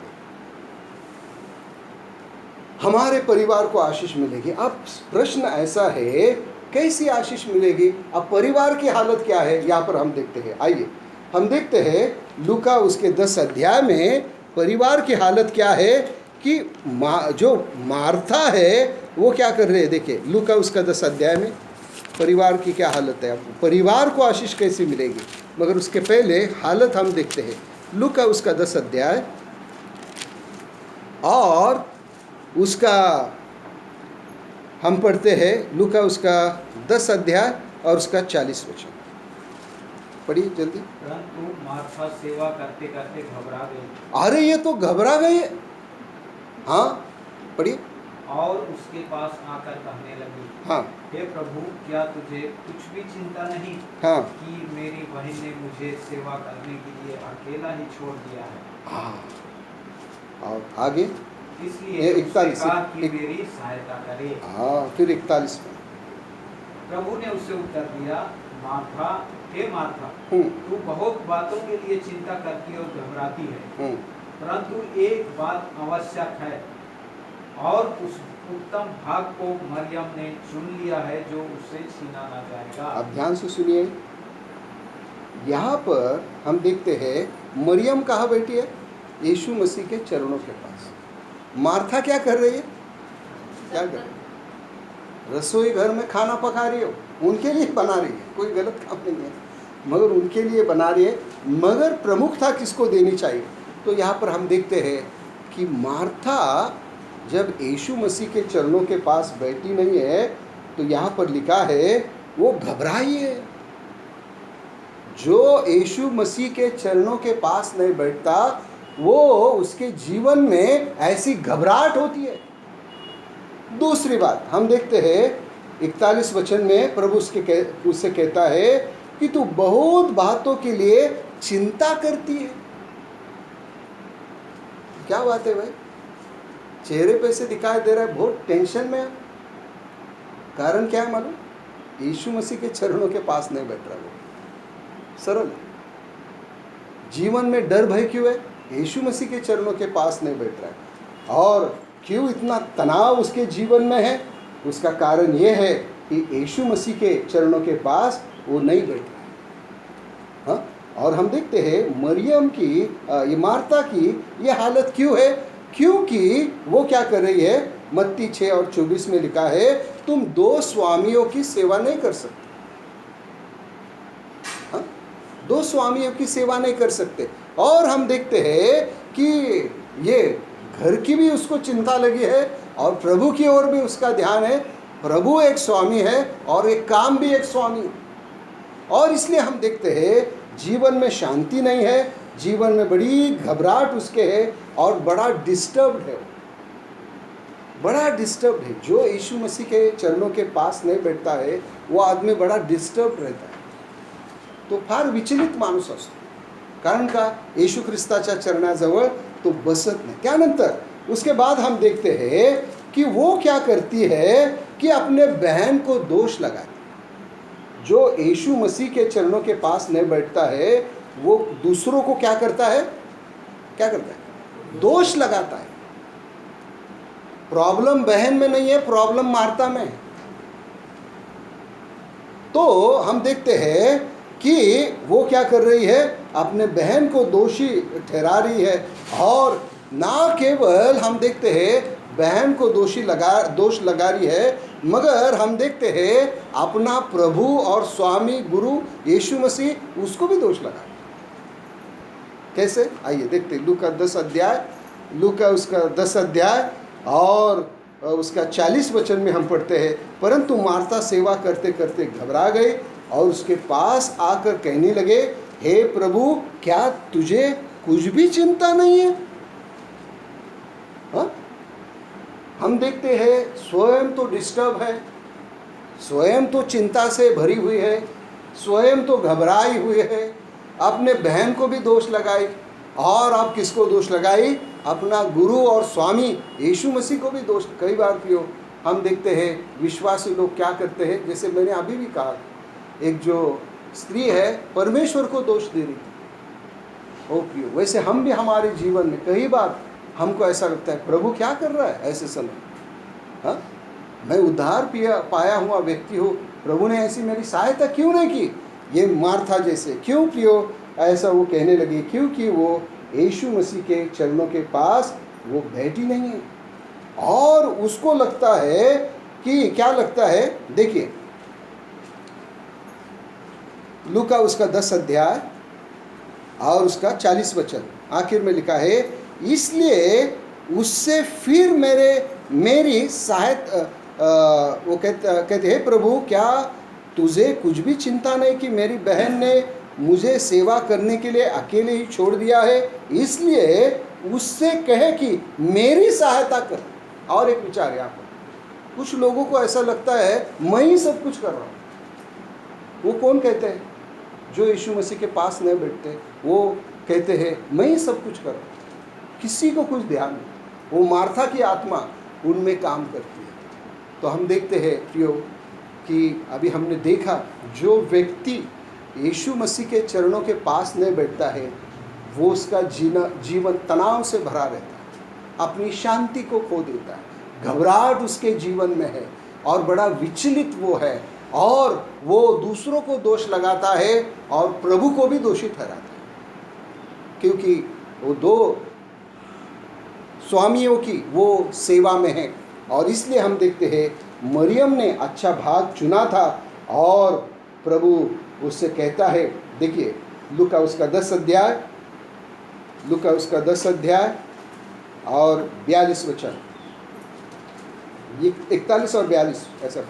हमारे परिवार को आशीष मिलेगी। अब प्रश्न ऐसा है कैसी आशीष मिलेगी। अब परिवार की हालत क्या है यहाँ पर हम देखते हैं। आइए हम देखते हैं लूका उसके 10 अध्याय में परिवार की हालत क्या है कि जो मार्था है वो क्या कर रहे हैं। देखिए लूका उसका 10 अध्याय में परिवार की क्या हालत है। अब परिवार को आशीष कैसी मिलेगी, मगर उसके पहले हालत हम देखते हैं। लूका उसका 10 अध्याय और उसका हम पढ़ते हैं, लूका उसका 10 अध्याय और उसका 40 वचन पढ़िए जल्दी। परंतु मार्था सेवा करते करते घबरा गई। अरे ये तो घबरा गई। हाँ पढ़िए। और उसके पास आकर कहने लगी, हाँ, हे प्रभु, क्या तुझे कुछ भी चिंता नहीं हाँ, कि मेरी बहन ने मुझे सेवा करने के लिए अकेला ही छोड़ दिया है। हाँ, और आगे इसलिए 41 की मेरी सहायता करे। हाँ, फिर 41 में प्रभु ने उसे उत्तर दिया, मार्था, हे मार्था, हम्म, तू बहुत बातों के लिए चिंता करती और घबराती है, परंतु एक बात आवश्यक है और उस उत्तम भाग को मरियम ने चुन लिया है जो उससे छीना ना जाएगा। अब ध्यान से सुनिए, यहाँ पर हम देखते हैं मरियम कहाँ बैठी है, यीशु मसीह के चरणों के पास। मार्था क्या कर रही है, क्या कर रही है, रसोई घर में खाना पका रही हो, उनके लिए बना रही है, कोई गलत काम नहीं है, मगर उनके लिए बना रही है। मगर प्रमुखता किसको देनी चाहिए, तो यहाँ पर हम देखते हैं कि मार्था जब यीशु मसीह के चरणों के पास बैठी नहीं है तो यहाँ पर लिखा है वो घबराई है। जो यीशु मसीह के चरणों के पास नहीं बैठता वो उसके जीवन में ऐसी घबराहट होती है। दूसरी बात हम देखते हैं 41 वचन में प्रभु उससे कहता है कि तू बहुत बातों के लिए चिंता करती है। क्या बात है भाई, चेहरे पे से दिखाई दे रहा है बहुत टेंशन में है। कारण क्या है मालूम, यीशु मसीह के चरणों के पास नहीं बैठ रहा वो। सरल जीवन में डर भय क्यों है, यीशु मसीह के चरणों के पास नहीं बैठ रहा है। और क्यों इतना तनाव उसके जीवन में है, उसका कारण ये है कि यीशु मसीह के चरणों के पास वो नहीं बैठ रहा है। हाँ, और हम देखते हैं मरियम की, ये मार्था की ये हालत क्यों है, क्योंकि वो क्या कर रही है। मत्ती 6 और 24 में लिखा है तुम 2 स्वामियों की सेवा नहीं कर सकते। दो स्वामियों की सेवा नहीं कर सकते। और हम देखते हैं कि ये घर की भी उसको चिंता लगी है और प्रभु की ओर भी उसका ध्यान है। प्रभु एक स्वामी है और एक काम भी एक स्वामी है। और इसलिए हम देखते हैं जीवन में शांति नहीं है, जीवन में बड़ी घबराहट उसके है और बड़ा डिस्टर्ब्ड है, बड़ा डिस्टर्ब है। जो यीशु मसीह के चरणों के पास नहीं बैठता है वो आदमी बड़ा डिस्टर्ब रहता है, तो फार विचलित माणूस असतो। कारण का येशू ख्रिस्ताच्या चरणाजवळ तो बसत नाही। त्यानंतर उसके बाद हम देखते हैं कि वो क्या करती है कि अपने बहन को दोष लगाती। जो यीशु मसीह के चरणों के पास नहीं बैठता है वो दूसरों को क्या करता है, क्या करता है, दोष लगाता है। प्रॉब्लम बहन में नहीं है, प्रॉब्लम मार्था में है। तो हम देखते हैं कि वो क्या कर रही है, अपने बहन को दोषी ठहरा रही है। और ना केवल हम देखते हैं बहन को दोष लगा रही है, मगर हम देखते हैं अपना प्रभु और स्वामी गुरु यीशु मसीह उसको भी दोष लगा। कैसे, आइए देखते हैं। लूका 10 अध्याय, लूका उसका 10 अध्याय और उसका 40 वचन में हम पढ़ते हैं, परंतु मार्था सेवा करते करते घबरा गई और उसके पास आकर कहने लगे, हे प्रभु, क्या तुझे कुछ भी चिंता नहीं है? हा? हम देखते हैं स्वयं तो डिस्टर्ब है, स्वयं तो चिंता से भरी हुई है, स्वयं तो घबराई हुई है, अपने बहन को भी दोष लगाई। और अब किसको दोष लगाई? अपना गुरु और स्वामी यीशु मसीह को भी दोष। कई बार प्रियो हम देखते हैं विश्वासी लोग क्या करते हैं, जैसे मैंने अभी भी कहा, एक जो स्त्री है परमेश्वर को दोष दे रही थी। ओ प्रियो, वैसे हम भी हमारे जीवन में कई बार हमको ऐसा लगता है प्रभु क्या कर रहा है ऐसे समय। हाँ, मैं उद्धार पाया हुआ व्यक्ति हूँ, प्रभु ने ऐसी मेरी सहायता क्यों नहीं की? ये मार्था जैसे क्यों प्रियो ऐसा वो कहने लगी? क्योंकि वो यीशु मसीह के चरणों के पास वो बैठी नहीं है। और उसको लगता है कि क्या लगता है, देखिए लूका उसका 10 अध्याय और उसका 40 वचन आखिर में लिखा है, इसलिए उससे फिर मेरी सहायता, वो कहते हैं प्रभु, क्या तुझे कुछ भी चिंता नहीं कि मेरी बहन ने मुझे सेवा करने के लिए अकेले ही छोड़ दिया है? इसलिए उससे कहे कि मेरी सहायता कर। और एक विचार यहाँ पर, कुछ लोगों को ऐसा लगता है मैं ही सब कुछ कर रहा हूँ। वो कौन कहते हैं? जो यीशु मसीह के पास नहीं बैठते, वो कहते हैं मैं ही सब कुछ कर रहा हूँ, किसी को कुछ ध्यान नहीं। वो मार्था की आत्मा उनमें काम करती है। तो हम देखते हैं प्रियो कि अभी हमने देखा जो व्यक्ति यीशु मसीह के चरणों के पास नहीं बैठता है वो उसका जीवन तनाव से भरा रहता है, अपनी शांति को खो देता है, घबराहट उसके जीवन में है और बड़ा विचलित वो है, और वो दूसरों को दोष लगाता है और प्रभु को भी दोषी ठहराता है, क्योंकि वो दो स्वामियों की वो सेवा में है। और इसलिए हम देखते हैं मरियम ने अच्छा भाग चुना था और प्रभु उससे कहता है, देखिए लूका उसका 10 अध्याय, लूका उसका 10 अध्याय और 42 वचन, ये 41 और 42 ऐसा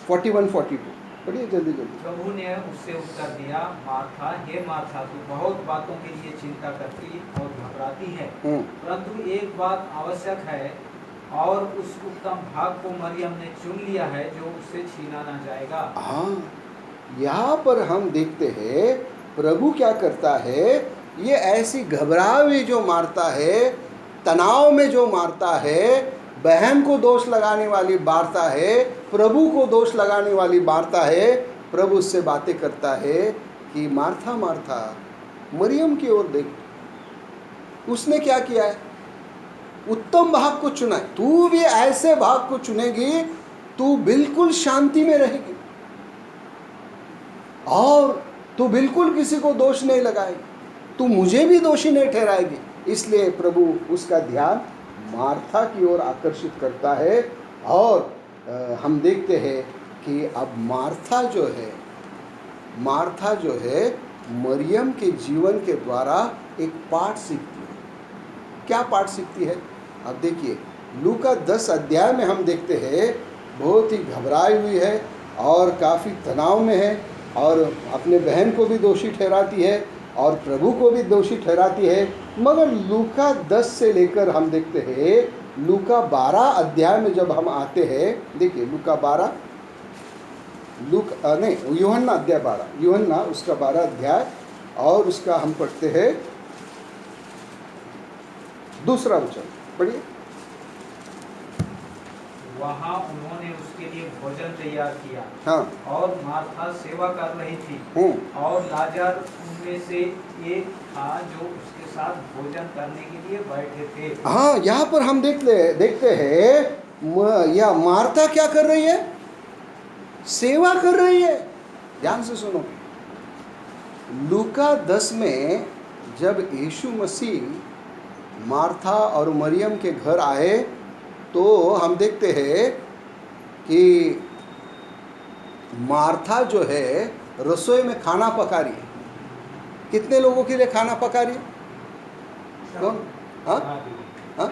41-42 पढ़िए जल्दी जल्दी। प्रभु ने उससे उत्तर दिया, मार्था, हे मार्था, तू बहुत बातों के लिए चिंता करती और घबराती है, परंतु एक बात आवश्यक है और उस उत्तम भाग को मरियम ने चुन लिया है जो उससे छीना ना जाएगा। हाँ, यहाँ पर हम देखते हैं प्रभु क्या करता है, ये ऐसी घबरावी जो मारता है, तनाव में जो मारता है, बहन को दोष लगाने वाली मारता है, प्रभु को दोष लगाने वाली मारता है। प्रभु उससे बातें करता है कि मार्था मार्था, मरियम की ओर देख। उसने क्या किया है? उत्तम भाग को चुना है। तू भी ऐसे भाग को चुनेगी, तू बिल्कुल शांति में रहेगी और तू बिल्कुल किसी को दोष नहीं लगाएगी, तू मुझे भी दोषी नहीं ठहराएगी। इसलिए प्रभु उसका ध्यान मार्था की ओर आकर्षित करता है। और हम देखते हैं कि अब मार्था जो है मरियम के जीवन के द्वारा एक पाठ सीखती है। क्या पाठ सीखती है? अब देखिए, लूका 10 अध्याय में हम देखते हैं बहुत ही घबराई हुई है और काफ़ी तनाव में है और अपने बहन को भी दोषी ठहराती है और प्रभु को भी दोषी ठहराती है। मगर लूका 10 से लेकर हम देखते हैं लूका 12 अध्याय में जब हम आते हैं, देखिए लूका 12 यूहन्ना अध्याय 12, यूहन्ना उसका 12 अध्याय और उसका हम पढ़ते हैं 2 वचन, पढ़िए। वहाँ उन्होंने उसके लिए भोजन तैयार किया। हाँ। और मार्था सेवा कर रही थी और लाजर उनमें से एक था जो उसके साथ भोजन करने के लिए बैठे थे। हाँ, यहाँ पर हम देखते हैं या मार्था क्या कर रही है? सेवा कर रही है। ध्यान से सुनो, लूका 10 में जब यीशु मसीह मार्था और मरियम के घर आए तो हम देखते हैं कि मार्था जो है रसोई में खाना पका रही है। कितने लोगों के लिए खाना पका रही है? कौन? हाँ हाँ,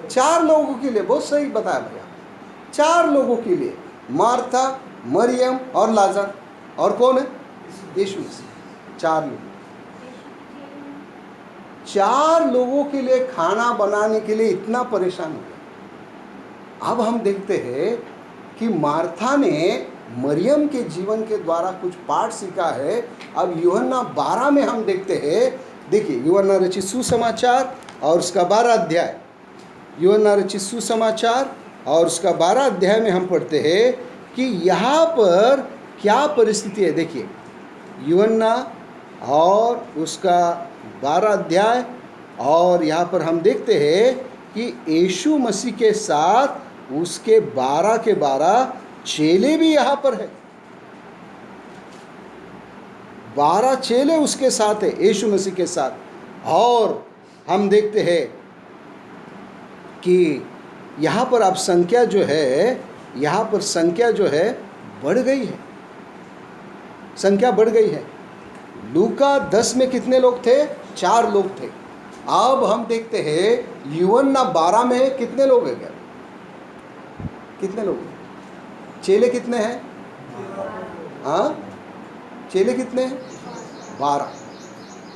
4 लोगों के लिए। बहुत सही बताया भैया, 4 लोगों के लिए, मार्था, मरियम और लाजर। और कौन है? यीशु मसीह। 4 लोग, 4 लोगों के लिए खाना बनाने के लिए इतना परेशान हो गया। अब हम देखते हैं कि मार्था ने मरियम के जीवन के द्वारा कुछ पाठ सीखा है। अब यूहन्ना 12 में हम देखते हैं, देखिए यूहन्ना रचित सुसमाचार और उसका 12 अध्याय, यूहन्ना रचित सुसमाचार और उसका 12 अध्याय में हम पढ़ते हैं कि यहाँ पर क्या परिस्थिति है। देखिए यूहन्ना और उसका 12 अध्याय और यहाँ पर हम देखते हैं कि यीशु मसीह के साथ उसके 12 के 12 चेले भी यहाँ पर है। 12 चेले उसके साथ है, यीशु मसीह के साथ। और हम देखते हैं कि यहाँ पर अब संख्या जो है, यहाँ पर संख्या जो है बढ़ गई है, संख्या बढ़ गई है। लूका 10 में कितने लोग थे? 4 लोग थे। अब हम देखते हैं यूहन्ना 12 में कितने लोग हैं? कितने लोग? चेले कितने हैं? हाँ, चेले कितने हैं? 12।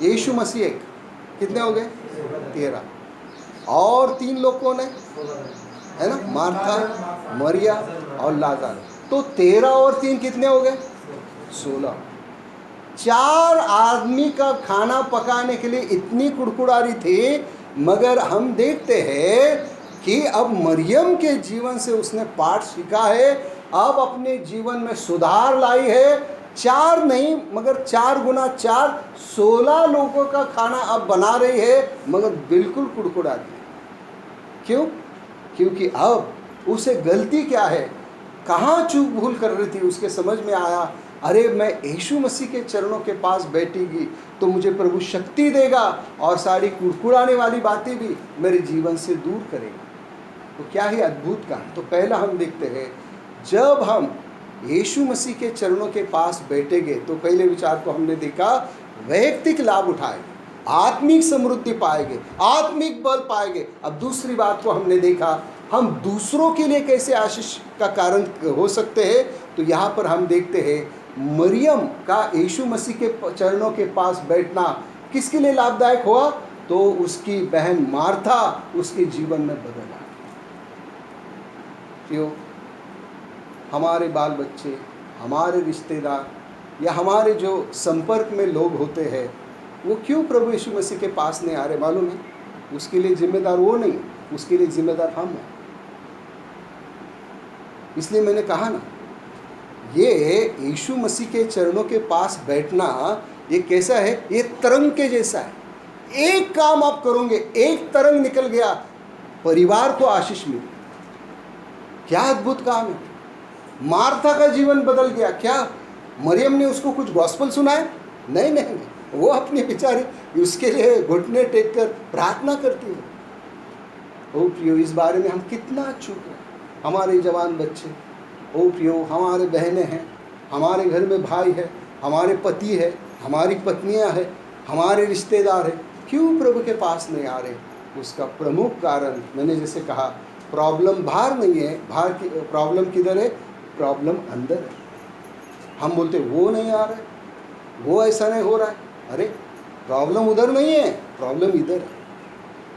यीशु मसीह एक, कितने हो गए? 13। और 3 लोग कौन है ना? मार्था, मरिया और लाजर। तो 13 और 3 कितने हो गए? 16। 4 आदमी का खाना पकाने के लिए इतनी कुड़कुड़ारी थी। मगर हम देखते हैं कि अब मरियम के जीवन से उसने पाठ सीखा है, अब अपने जीवन में सुधार लाई है। 4 नहीं मगर 4 गुना 4, 16 लोगों का खाना अब बना रही है, मगर बिल्कुल कुड़कुड़ा दी। क्यों? क्योंकि अब उसे गलती क्या है, कहाँ चूक भूल कर रही थी, उसके समझ में आया, अरे मैं यीशु मसीह के चरणों के पास बैठेगी तो मुझे प्रभु शक्ति देगा और सारी कुड़कुड़ाने वाली बातें भी मेरे जीवन से दूर करेगा। तो क्या ही अद्भुत काम। तो पहला हम देखते हैं, जब हम यीशु मसीह के चरणों के पास बैठेंगे तो पहले विचार को हमने देखा, वैयक्तिक लाभ उठाएंगे, आत्मिक समृद्धि पाएंगे, आत्मिक बल पाएंगे। अब दूसरी बात को हमने देखा, हम दूसरों के लिए कैसे आशीष का कारण हो सकते हैं। तो यहाँ पर हम देखते हैं मरियम का यीशु मसीह के चरणों के पास बैठना किसके लिए लाभदायक हुआ? तो उसकी बहन मार्था उसके जीवन में बदल आई। क्यों? हमारे बाल बच्चे, हमारे रिश्तेदार या हमारे जो संपर्क में लोग होते हैं, वो क्यों प्रभु यीशु मसीह के पास नहीं आ रहे? मालूम है, उसके लिए जिम्मेदार वो नहीं, उसके लिए जिम्मेदार हम हैं। इसलिए मैंने कहा ना, ये यीशु मसीह के चरणों के पास बैठना ये कैसा है? ये तरंग के जैसा है। एक काम आप करोगे, एक तरंग निकल गया, परिवार को आशीष मिली। क्या अद्भुत काम है। मार्था का जीवन बदल गया। क्या मरियम ने उसको कुछ गॉस्पेल सुनाया? नहीं नहीं नहीं, वो अपनी बेचारी उसके लिए घुटने टेक कर प्रार्थना करती है। ओ प्रियो, इस बारे में हम कितना चूक रहे। हमारे जवान बच्चे, ओ प्रियो, हमारे बहनें हैं, हमारे घर में भाई है, हमारे पति है, हमारी पत्नियां हैं, हमारे रिश्तेदार हैं, क्यों प्रभु के पास नहीं आ रहे? उसका प्रमुख कारण मैंने जैसे कहा, प्रॉब्लम बाहर नहीं है, बाहर की प्रॉब्लम किधर है? प्रॉब्लम अंदर है। हम बोलते वो नहीं आ रहे, वो ऐसा नहीं हो रहा है। अरे प्रॉब्लम उधर नहीं है, प्रॉब्लम इधर है।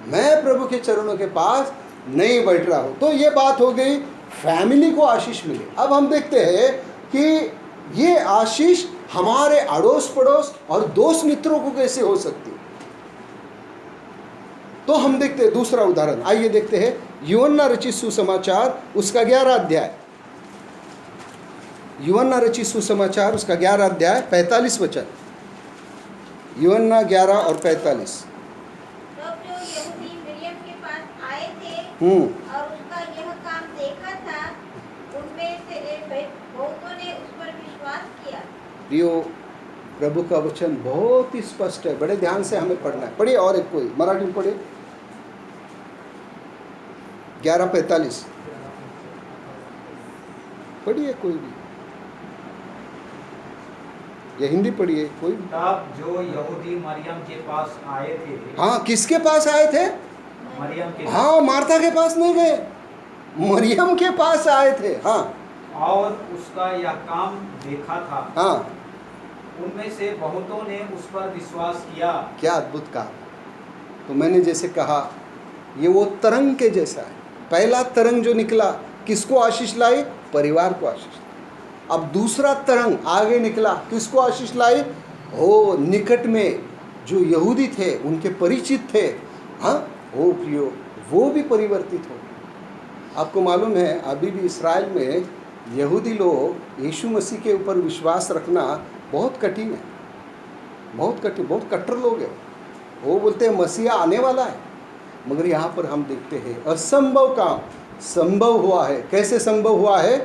मैं प्रभु के चरणों के पास नहीं बैठ रहा हूँ। तो ये बात हो गई, फैमिली को आशीष मिले। अब हम देखते हैं कि ये आशीष हमारे अड़ोस पड़ोस और दोस्त मित्रों को कैसे हो सकती है। तो हम देखते हैं दूसरा उदाहरण, आइए देखते हैं यूहन्ना रचित सुसमाचार उसका 11 अध्याय। यूहन्ना रचित सुसमाचार उसका 11 अध्याय 45 वचन। यूहन्ना 11 और 45। तब जो यहूदी मरियम के पास आए थे और उसका यह काम देखा था, उनमें से बहुतों ने उस पर विश्वास किया। प्रियो, प्रभु का वचन बहुत ही स्पष्ट है, बड़े ध्यान से हमें पढ़ना है। पढ़िए, और एक कोई मराठी में पढ़िए 11:45 पढ़िए, कोई भी, या हिंदी पढ़िए कोई भी। तब जो यहूदी मरियम के पास आए थे। हाँ, किसके पास आए थे? मरियम के। हाँ, मार्था के पास नहीं गए, मरियम के पास आए थे। हाँ, और उसका यह काम देखा था। हाँ, उनमें से बहुतों ने उस पर विश्वास किया। क्या अद्भुत कहा। तो मैंने जैसे कहा, ये वो तरंग के जैसा है। पहला तरंग जो निकला किसको आशीष लाई? परिवार को आशीष। अब दूसरा तरंग आगे निकला, किसको आशीष लाई? ओ, निकट में जो यहूदी थे, उनके परिचित थे। हाँ, ओ प्रियो, वो भी परिवर्तित हो। आपको मालूम है, अभी भी इसराइल में यहूदी लोग यीशु मसीह के ऊपर विश्वास रखना बहुत कठिन है, बहुत कठिन, बहुत कट्टर लोग हैं। वो बोलते हैं मसीहा आने वाला है, मगर यहाँ पर हम देखते हैं असंभव काम संभव हुआ है। कैसे संभव हुआ है?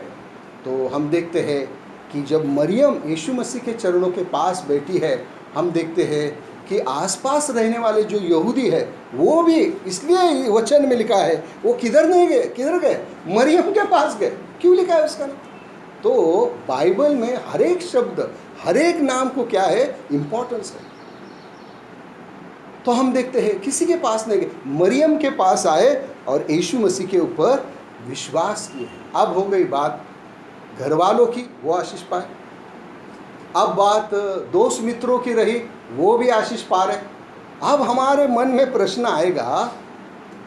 तो हम देखते हैं कि जब मरियम यीशु मसीह के चरणों के पास बैठी है, हम देखते हैं कि आसपास रहने वाले जो यहूदी है वो भी, इसलिए वचन में लिखा है, वो किधर नहीं गए, किधर गए? मरियम के पास गए। क्यों लिखा है उसका नाम? तो बाइबल में हर एक शब्द, हर एक नाम को क्या है? इम्पोर्टेंस है। तो हम देखते हैं किसी के पास नहीं गए, मरियम के पास आए और यीशु मसीह के ऊपर विश्वास किए। अब हो गई बात घर वालों की, वो आशीष पाए। अब बात दोस्त मित्रों की रही, वो भी आशीष पा रहे। अब हमारे मन में प्रश्न आएगा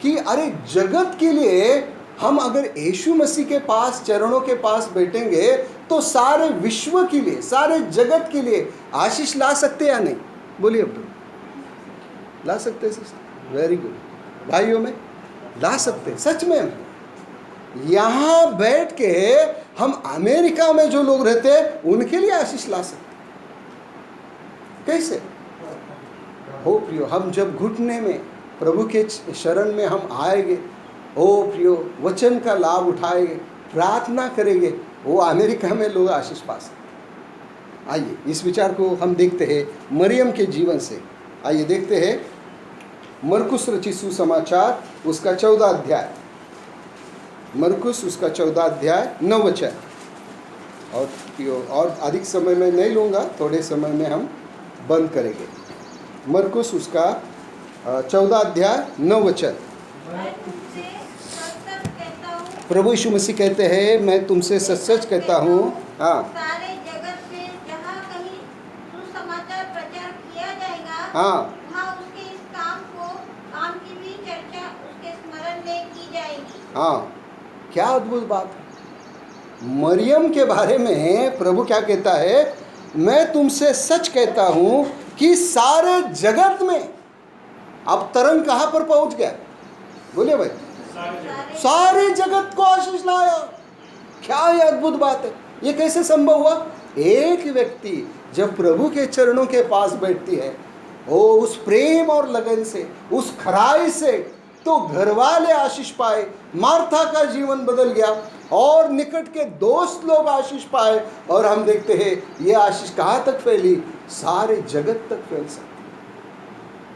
कि अरे जगत के लिए हम अगर यीशु मसीह के पास, चरणों के पास बैठेंगे तो सारे विश्व के लिए, सारे जगत के लिए आशीष ला सकते या नहीं? बोलिए अब्दुल, ला सकते हैं? वेरी गुड भाइयों, में ला सकते हैं, सच में। यहाँ बैठ के हम अमेरिका में जो लोग रहते हैं उनके लिए आशीष ला सकते। कैसे हो प्रियो? हम जब घुटने में प्रभु के शरण में हम आएंगे, ओ प्रियो, वचन का लाभ उठाएंगे, प्रार्थना करेंगे, वो अमेरिका में लोग आशीष पा सकते। आइए इस विचार को हम देखते हैं मरियम के जीवन से। आइए देखते हैं मरकुस रचित सुसमाचार उसका 14 अध्याय। मरकुस उसका 14 अध्याय 9 वचन। और अधिक समय में नहीं लूँगा, थोड़े समय में हम बंद करेंगे। मरकुस उसका 14 अध्याय 9 वचन। मैं तुमसे सच-सच कहता हूँ, प्रभु यीशु मसीह कहते हैं, मैं तुमसे सच-सच कहता हूँ, हाँ, सारे जगत में जहाँ कहीं सुसमाचार प्रचार किया जाएगा, हाँ, वहाँ उसके इस काम की भी चर्चा उसके स्मरण में की जाएगी। हाँ, क्या अद्भुत बात है। मरियम के बारे में प्रभु क्या कहता है? मैं तुमसे सच कहता हूँ कि सारे जगत में। अब तरंग कहाँ पर पहुँच गया? बोलिए भाई, सारे जगत को आशीष लाया। क्या ये अद्भुत बात है! ये कैसे संभव हुआ? एक व्यक्ति जब प्रभु के चरणों के पास बैठती है, वो उस प्रेम और लगन से, उस खराई से, तो घर वाले आशीष पाए, मार्था का जीवन बदल गया और निकट के दोस्त लोग आशीष पाए। और हम देखते हैं ये आशीष कहाँ तक फैली? सारे जगत तक फैल सकती।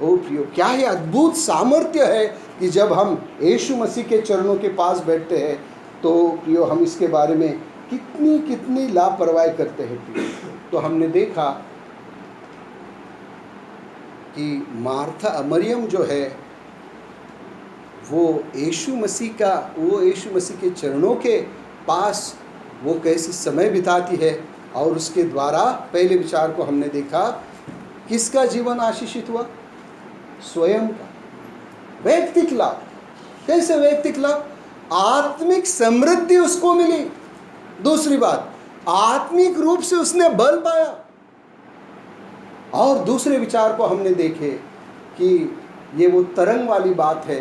ओ प्रियो, क्या ये अद्भुत सामर्थ्य है कि जब हम यीशु मसीह के चरणों के पास बैठते हैं तो प्रियो हम इसके बारे में कितनी कितनी लापरवाही करते हैं प्रियो। तो हमने देखा कि मरियम जो है वो यीशु मसीह के चरणों के पास वो कैसे समय बिताती है, और उसके द्वारा पहले विचार को हमने देखा किसका जीवन आशीषित हुआ? स्वयं का वैयक्तिक लाभ। कैसे वैयक्तिक लाभ? आत्मिक समृद्धि उसको मिली। दूसरी बात, आत्मिक रूप से उसने बल पाया। और दूसरे विचार को हमने देखे कि ये वो तरंग वाली बात है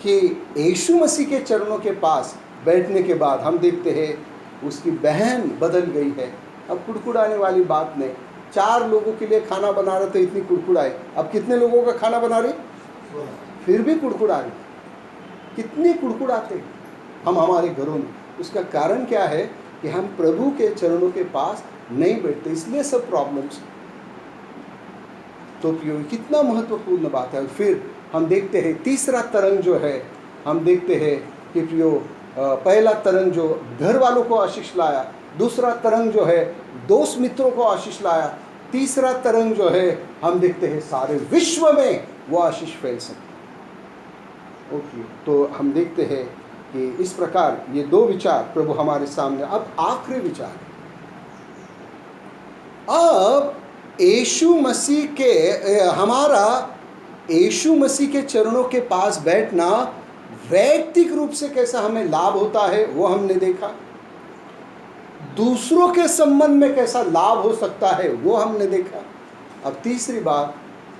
कि यीशु मसीह के चरणों के पास बैठने के बाद हम देखते हैं उसकी बहन बदल गई है। अब कुड़कुड़ाने वाली बात नहीं, 4 लोगों के लिए खाना बना रहे थे, इतनी कुड़कुड़ाए। अब कितने लोगों का खाना बना रही? फिर भी कुड़कुड़ा रही। कितने कुड़कुड़ाते हम हमारे घरों में। उसका कारण क्या है कि हम प्रभु के चरणों के पास नहीं बैठते, इसलिए सब प्रॉब्लम्स। तो प्रियो, कितना महत्वपूर्ण बात है। फिर हम देखते हैं तीसरा तरंग जो है, हम देखते हैं कि प्रियो पहला तरंग जो घर वालों को आशीष लाया, दूसरा तरंग जो है दोस्त मित्रों को आशीष लाया, तीसरा तरंग जो है हम देखते हैं सारे विश्व में वो आशीष फैल सकता। ओके, तो हम देखते हैं कि इस प्रकार ये 2 विचार प्रभु हमारे सामने। अब आखिरी विचार, अब यीशु मसीह के चरणों के पास बैठना वैयक्तिक रूप से कैसा हमें लाभ होता है वो हमने देखा। दूसरों के संबंध में कैसा लाभ हो सकता है वो हमने देखा। अब तीसरी बात,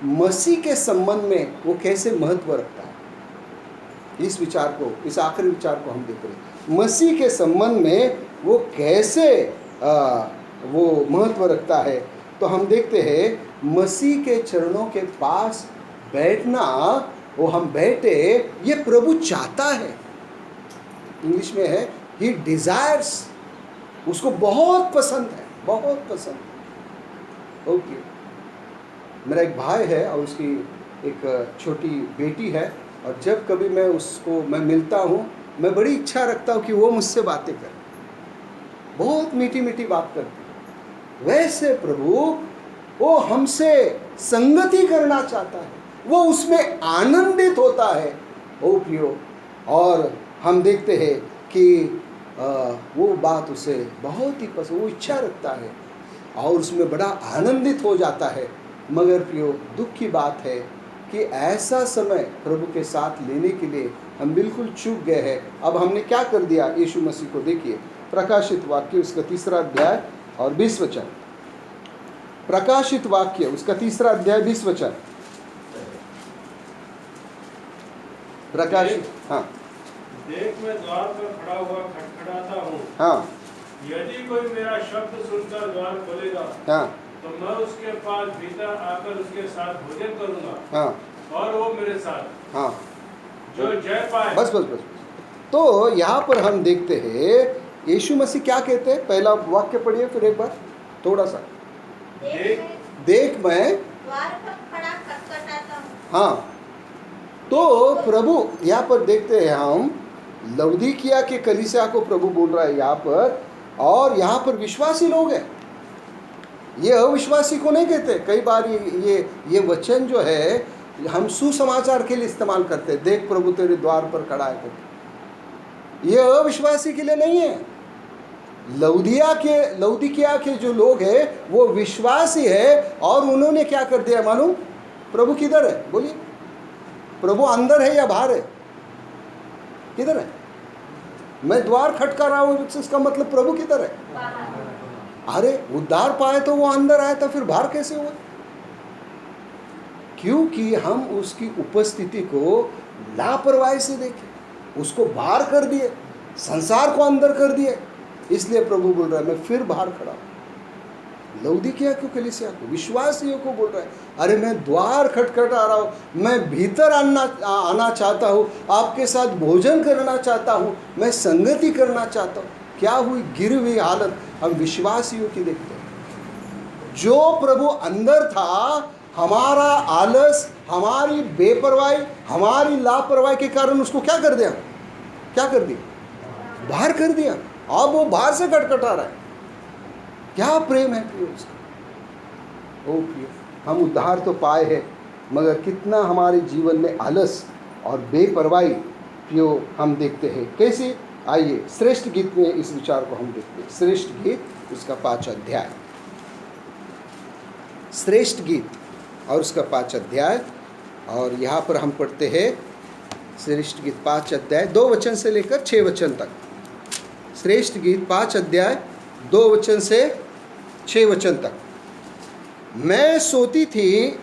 मसीह के संबंध में वो कैसे महत्व रखता है, इस विचार को, इस आखिरी विचार को हम देख रहे हैं। मसीह के संबंध में वो कैसे वो महत्व रखता है। तो हम देखते हैं मसीह के चरणों के पास बैठना, वो हम बैठे, ये प्रभु चाहता है। इंग्लिश में है ही डिजायर्स, उसको बहुत पसंद है, बहुत पसंद। ओके, मेरा एक भाई है और उसकी एक छोटी बेटी है, और जब कभी मैं मिलता हूँ, मैं बड़ी इच्छा रखता हूँ कि वो मुझसे बातें करे, बहुत मीठी मीठी बात करती। वैसे प्रभु वो हमसे संगति करना चाहता है, वो उसमें आनंदित होता है। ओ प्रियो, और हम देखते हैं कि वो बात उसे बहुत ही पसंद, वो इच्छा रखता है और उसमें बड़ा आनंदित हो जाता है। मगर प्रियो, दुख की बात है कि ऐसा समय प्रभु के साथ लेने के लिए हम बिल्कुल चूक गए हैं। अब हमने क्या कर दिया यीशु मसीह को? देखिए प्रकाशित वाक्य उसका 3 अध्याय और 20 वचन। प्रकाशित वाक्य उसका 3 अध्याय 20 वचन। प्रकाशित, हाँ। देख, मैं द्वार पर खड़ा हुआ खटखटाता हूँ। हाँ। यदि कोई मेरा शब्द सुनकर द्वार खोलेगा, हाँ, तो मैं उसके पास भीतर आकर उसके साथ भोजन करूंगा, हाँ, और वो मेरे साथ। हाँ। जो जय पाए। बस। तो यहाँ पर हम देखते हैं यीशु मसीह क्या कहते हैं। पहला वाक्य पढ़िए फिर एक बार थोड़ा सा। देख मैं द्वार पर खड़ा खटखटाता हूँ। हाँ, तो प्रभु यहाँ पर देखते हैं हम लवदीकिया के कलीसिया को प्रभु बोल रहा है यहाँ पर, और यहाँ पर विश्वासी लोग हैं, ये अविश्वासी को नहीं कहते। कई बार ये वचन जो है हम सुसमाचार के लिए इस्तेमाल करते हैं, देख प्रभु तेरे द्वार पर खड़ा है। ये अविश्वासी के लिए नहीं है। लवदीकिया के जो लोग हैं वो विश्वासी है, और उन्होंने क्या कर दिया मालूम? प्रभु किधर है? बोलिए, प्रभु अंदर है या बाहर है? किधर है? मैं द्वार खटका रहा हूं, इसका मतलब प्रभु किधर है? अरे उद्धार पाए तो वो अंदर आया था, फिर बाहर कैसे हुआ? क्योंकि हम उसकी उपस्थिति को लापरवाही से देखे, उसको बाहर कर दिए, संसार को अंदर कर दिए। इसलिए प्रभु बोल रहा है मैं फिर बाहर खड़ा हूं। लवदीकिया को, कलीसिया को, विश्वासियों को बोल रहा है, अरे मैं द्वार खटखटा रहा हूँ, मैं भीतर आना चाहता हूँ, आपके साथ भोजन करना चाहता हूँ, मैं संगति करना चाहता हूँ। क्या हुई? गिरी हुई हालत हम विश्वासियों की देखते हैं। जो प्रभु अंदर था, हमारा आलस, हमारी बेपरवाही, हमारी लापरवाही के कारण उसको क्या कर दिया? बाहर कर दिया। अब वो बाहर से खटखटा रहा है। क्या प्रेम है प्रियो उसका। ओ प्रियो, हम उद्धार तो पाए हैं, मगर कितना हमारे जीवन में आलस और बेपरवाही प्रियो हम देखते हैं। कैसे? आइए श्रेष्ठ गीत में इस विचार को हम देखते हैं। श्रेष्ठ गीत उसका 5 अध्याय, श्रेष्ठ गीत और उसका 5 अध्याय, और यहाँ पर हम पढ़ते हैं श्रेष्ठ गीत 5 अध्याय 2 वचन से लेकर 6 वचन तक। श्रेष्ठ गीत 5 अध्याय 2 वचन से 6 वचन तक। मैं सोती थी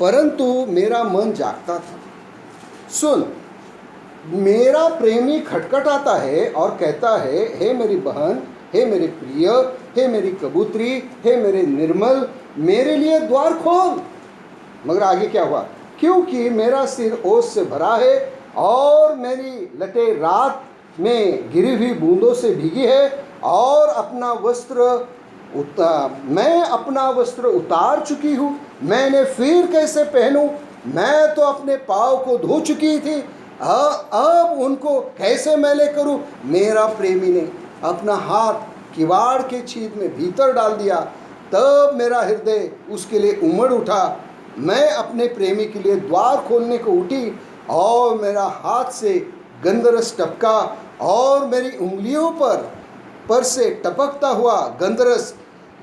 परंतु मेरा मन जागता था। सुन, मेरा प्रेमी खटखटाता है और कहता है, हे मेरी बहन, हे मेरे प्रिय, हे मेरी कबूतरी, हे मेरे निर्मल, मेरे लिए द्वार खोल। मगर आगे क्या हुआ? क्योंकि मेरा सिर ओस से भरा है और मेरी लटे रात में गिरी हुई बूंदों से भीगी है, और मैं अपना वस्त्र उतार चुकी हूँ, मैंने फिर कैसे पहनूं? मैं तो अपने पाँव को धो चुकी थी, अब उनको कैसे मैले करूं? मेरा प्रेमी ने अपना हाथ किवाड़ के छेद में भीतर डाल दिया, तब मेरा हृदय उसके लिए उमड़ उठा। मैं अपने प्रेमी के लिए द्वार खोलने को उठी, और मेरा हाथ से गंधरस टपका, और मेरी उंगलियों पर से टपकता हुआ गंधरस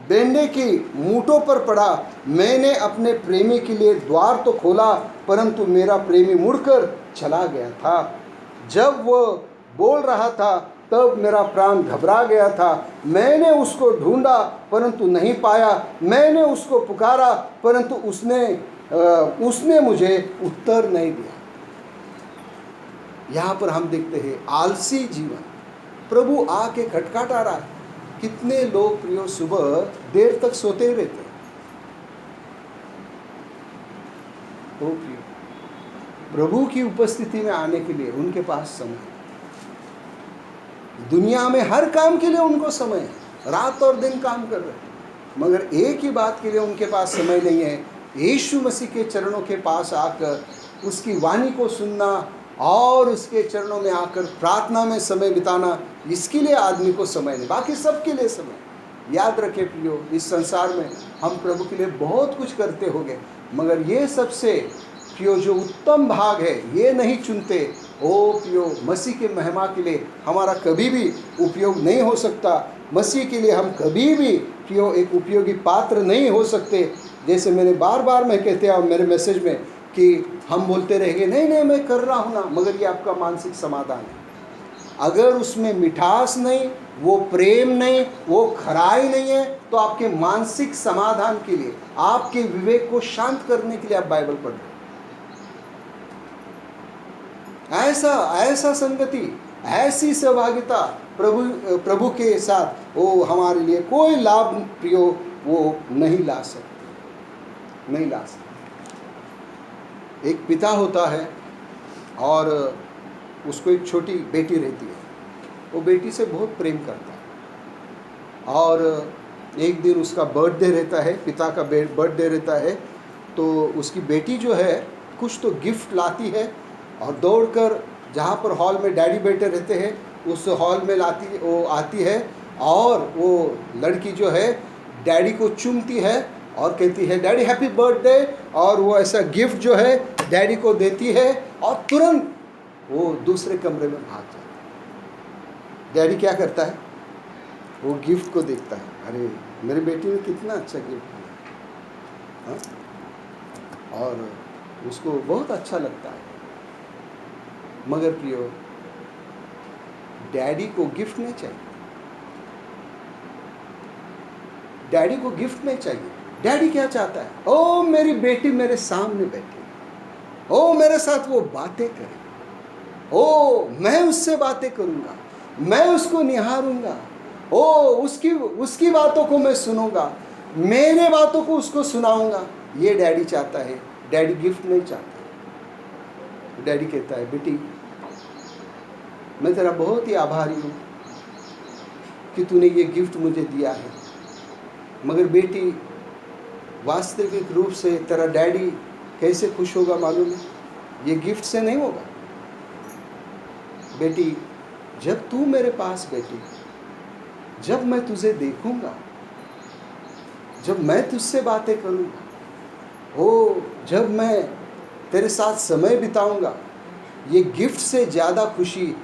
बेंडे की मूठों पर पड़ा। मैंने अपने प्रेमी के लिए द्वार तो खोला, परंतु मेरा प्रेमी मुड़कर चला गया था। जब वह बोल रहा था तब मेरा प्राण घबरा गया था। मैंने उसको ढूंढा परंतु नहीं पाया, मैंने उसको पुकारा परंतु उसने मुझे उत्तर नहीं दिया। यहाँ पर हम देखते हैं आलसी जीवन। प्रभु आके खटखटा रहा है। कितने लोग प्रियो सुबह देर तक सोते रहते हैं। ओ प्रियो, प्रभु की उपस्थिति में आने के लिए उनके पास समय है। दुनिया में हर काम के लिए उनको समय है, रात और दिन काम कर रहे हैं, मगर एक ही बात के लिए उनके पास समय नहीं है, यीशु मसीह के चरणों के पास आकर उसकी वाणी को सुनना और उसके चरणों में आकर प्रार्थना में समय बिताना। इसके लिए आदमी को समय नहीं, बाकी सबके लिए समय। याद रखे प्रियो, इस संसार में हम प्रभु के लिए बहुत कुछ करते होंगे, मगर ये सबसे प्रियो जो उत्तम भाग है ये नहीं चुनते। ओ प्रियो, मसीह के महिमा के लिए हमारा कभी भी उपयोग नहीं हो सकता। मसीह के लिए हम कभी भी प्रियो एक उपयोगी पात्र नहीं हो सकते। जैसे मैंने बार बार मैं कहते हैं मेरे मैसेज में कि हम बोलते रहेंगे नहीं मैं कर रहा हूँ ना, मगर ये आपका मानसिक समाधान है। अगर उसमें मिठास नहीं, वो प्रेम नहीं, वो खराई नहीं है, तो आपके मानसिक समाधान के लिए, आपके विवेक को शांत करने के लिए आप बाइबल पढ़ रहे। ऐसा संगति, ऐसी सहभागिता प्रभु के साथ वो हमारे लिए कोई लाभ प्रियो वो नहीं ला सकते। एक पिता होता है और उसको एक छोटी बेटी रहती है। वो बेटी से बहुत प्रेम करता है, और एक दिन उसका बर्थडे रहता है, पिता का बर्थडे रहता है। तो उसकी बेटी जो है कुछ तो गिफ्ट लाती है, और दौड़कर जहाँ पर हॉल में डैडी बैठे रहते हैं उस हॉल में वो आती है, और वो लड़की जो है डैडी को चूमती है और कहती है डैडी हैप्पी बर्थडे, और वो ऐसा गिफ्ट जो है डैडी को देती है, और तुरंत वो दूसरे कमरे में भाग जाता है। डैडी क्या करता है? वो गिफ्ट को देखता है, अरे मेरी बेटी ने कितना अच्छा गिफ्ट दिया, और उसको बहुत अच्छा लगता है। मगर प्रियो, डैडी को गिफ्ट नहीं चाहिए। डैडी को गिफ्ट नहीं चाहिए। डैडी क्या चाहता है? ओ मेरी बेटी मेरे सामने बैठी, ओ मेरे साथ वो बातें करे, ओ मैं उससे बातें करूंगा, मैं उसको निहारूंगा, ओ उसकी बातों को मैं सुनूंगा, मेरे बातों को उसको सुनाऊंगा। ये डैडी चाहता है। डैडी गिफ्ट नहीं चाहता। डैडी कहता है बेटी मैं तेरा बहुत ही आभारी हूँ कि तूने ये गिफ्ट मुझे दिया है, मगर बेटी वास्तविक रूप से तेरा डैडी कैसे खुश होगा मालूम है? ये गिफ्ट से नहीं होगा। बेटी जब तू मेरे पास बैठी, जब मैं तुझे देखूंगा, जब मैं तुझसे बातें करूंगा, ओ जब मैं तेरे साथ समय बिताऊंगा, ये गिफ्ट से ज़्यादा खुशी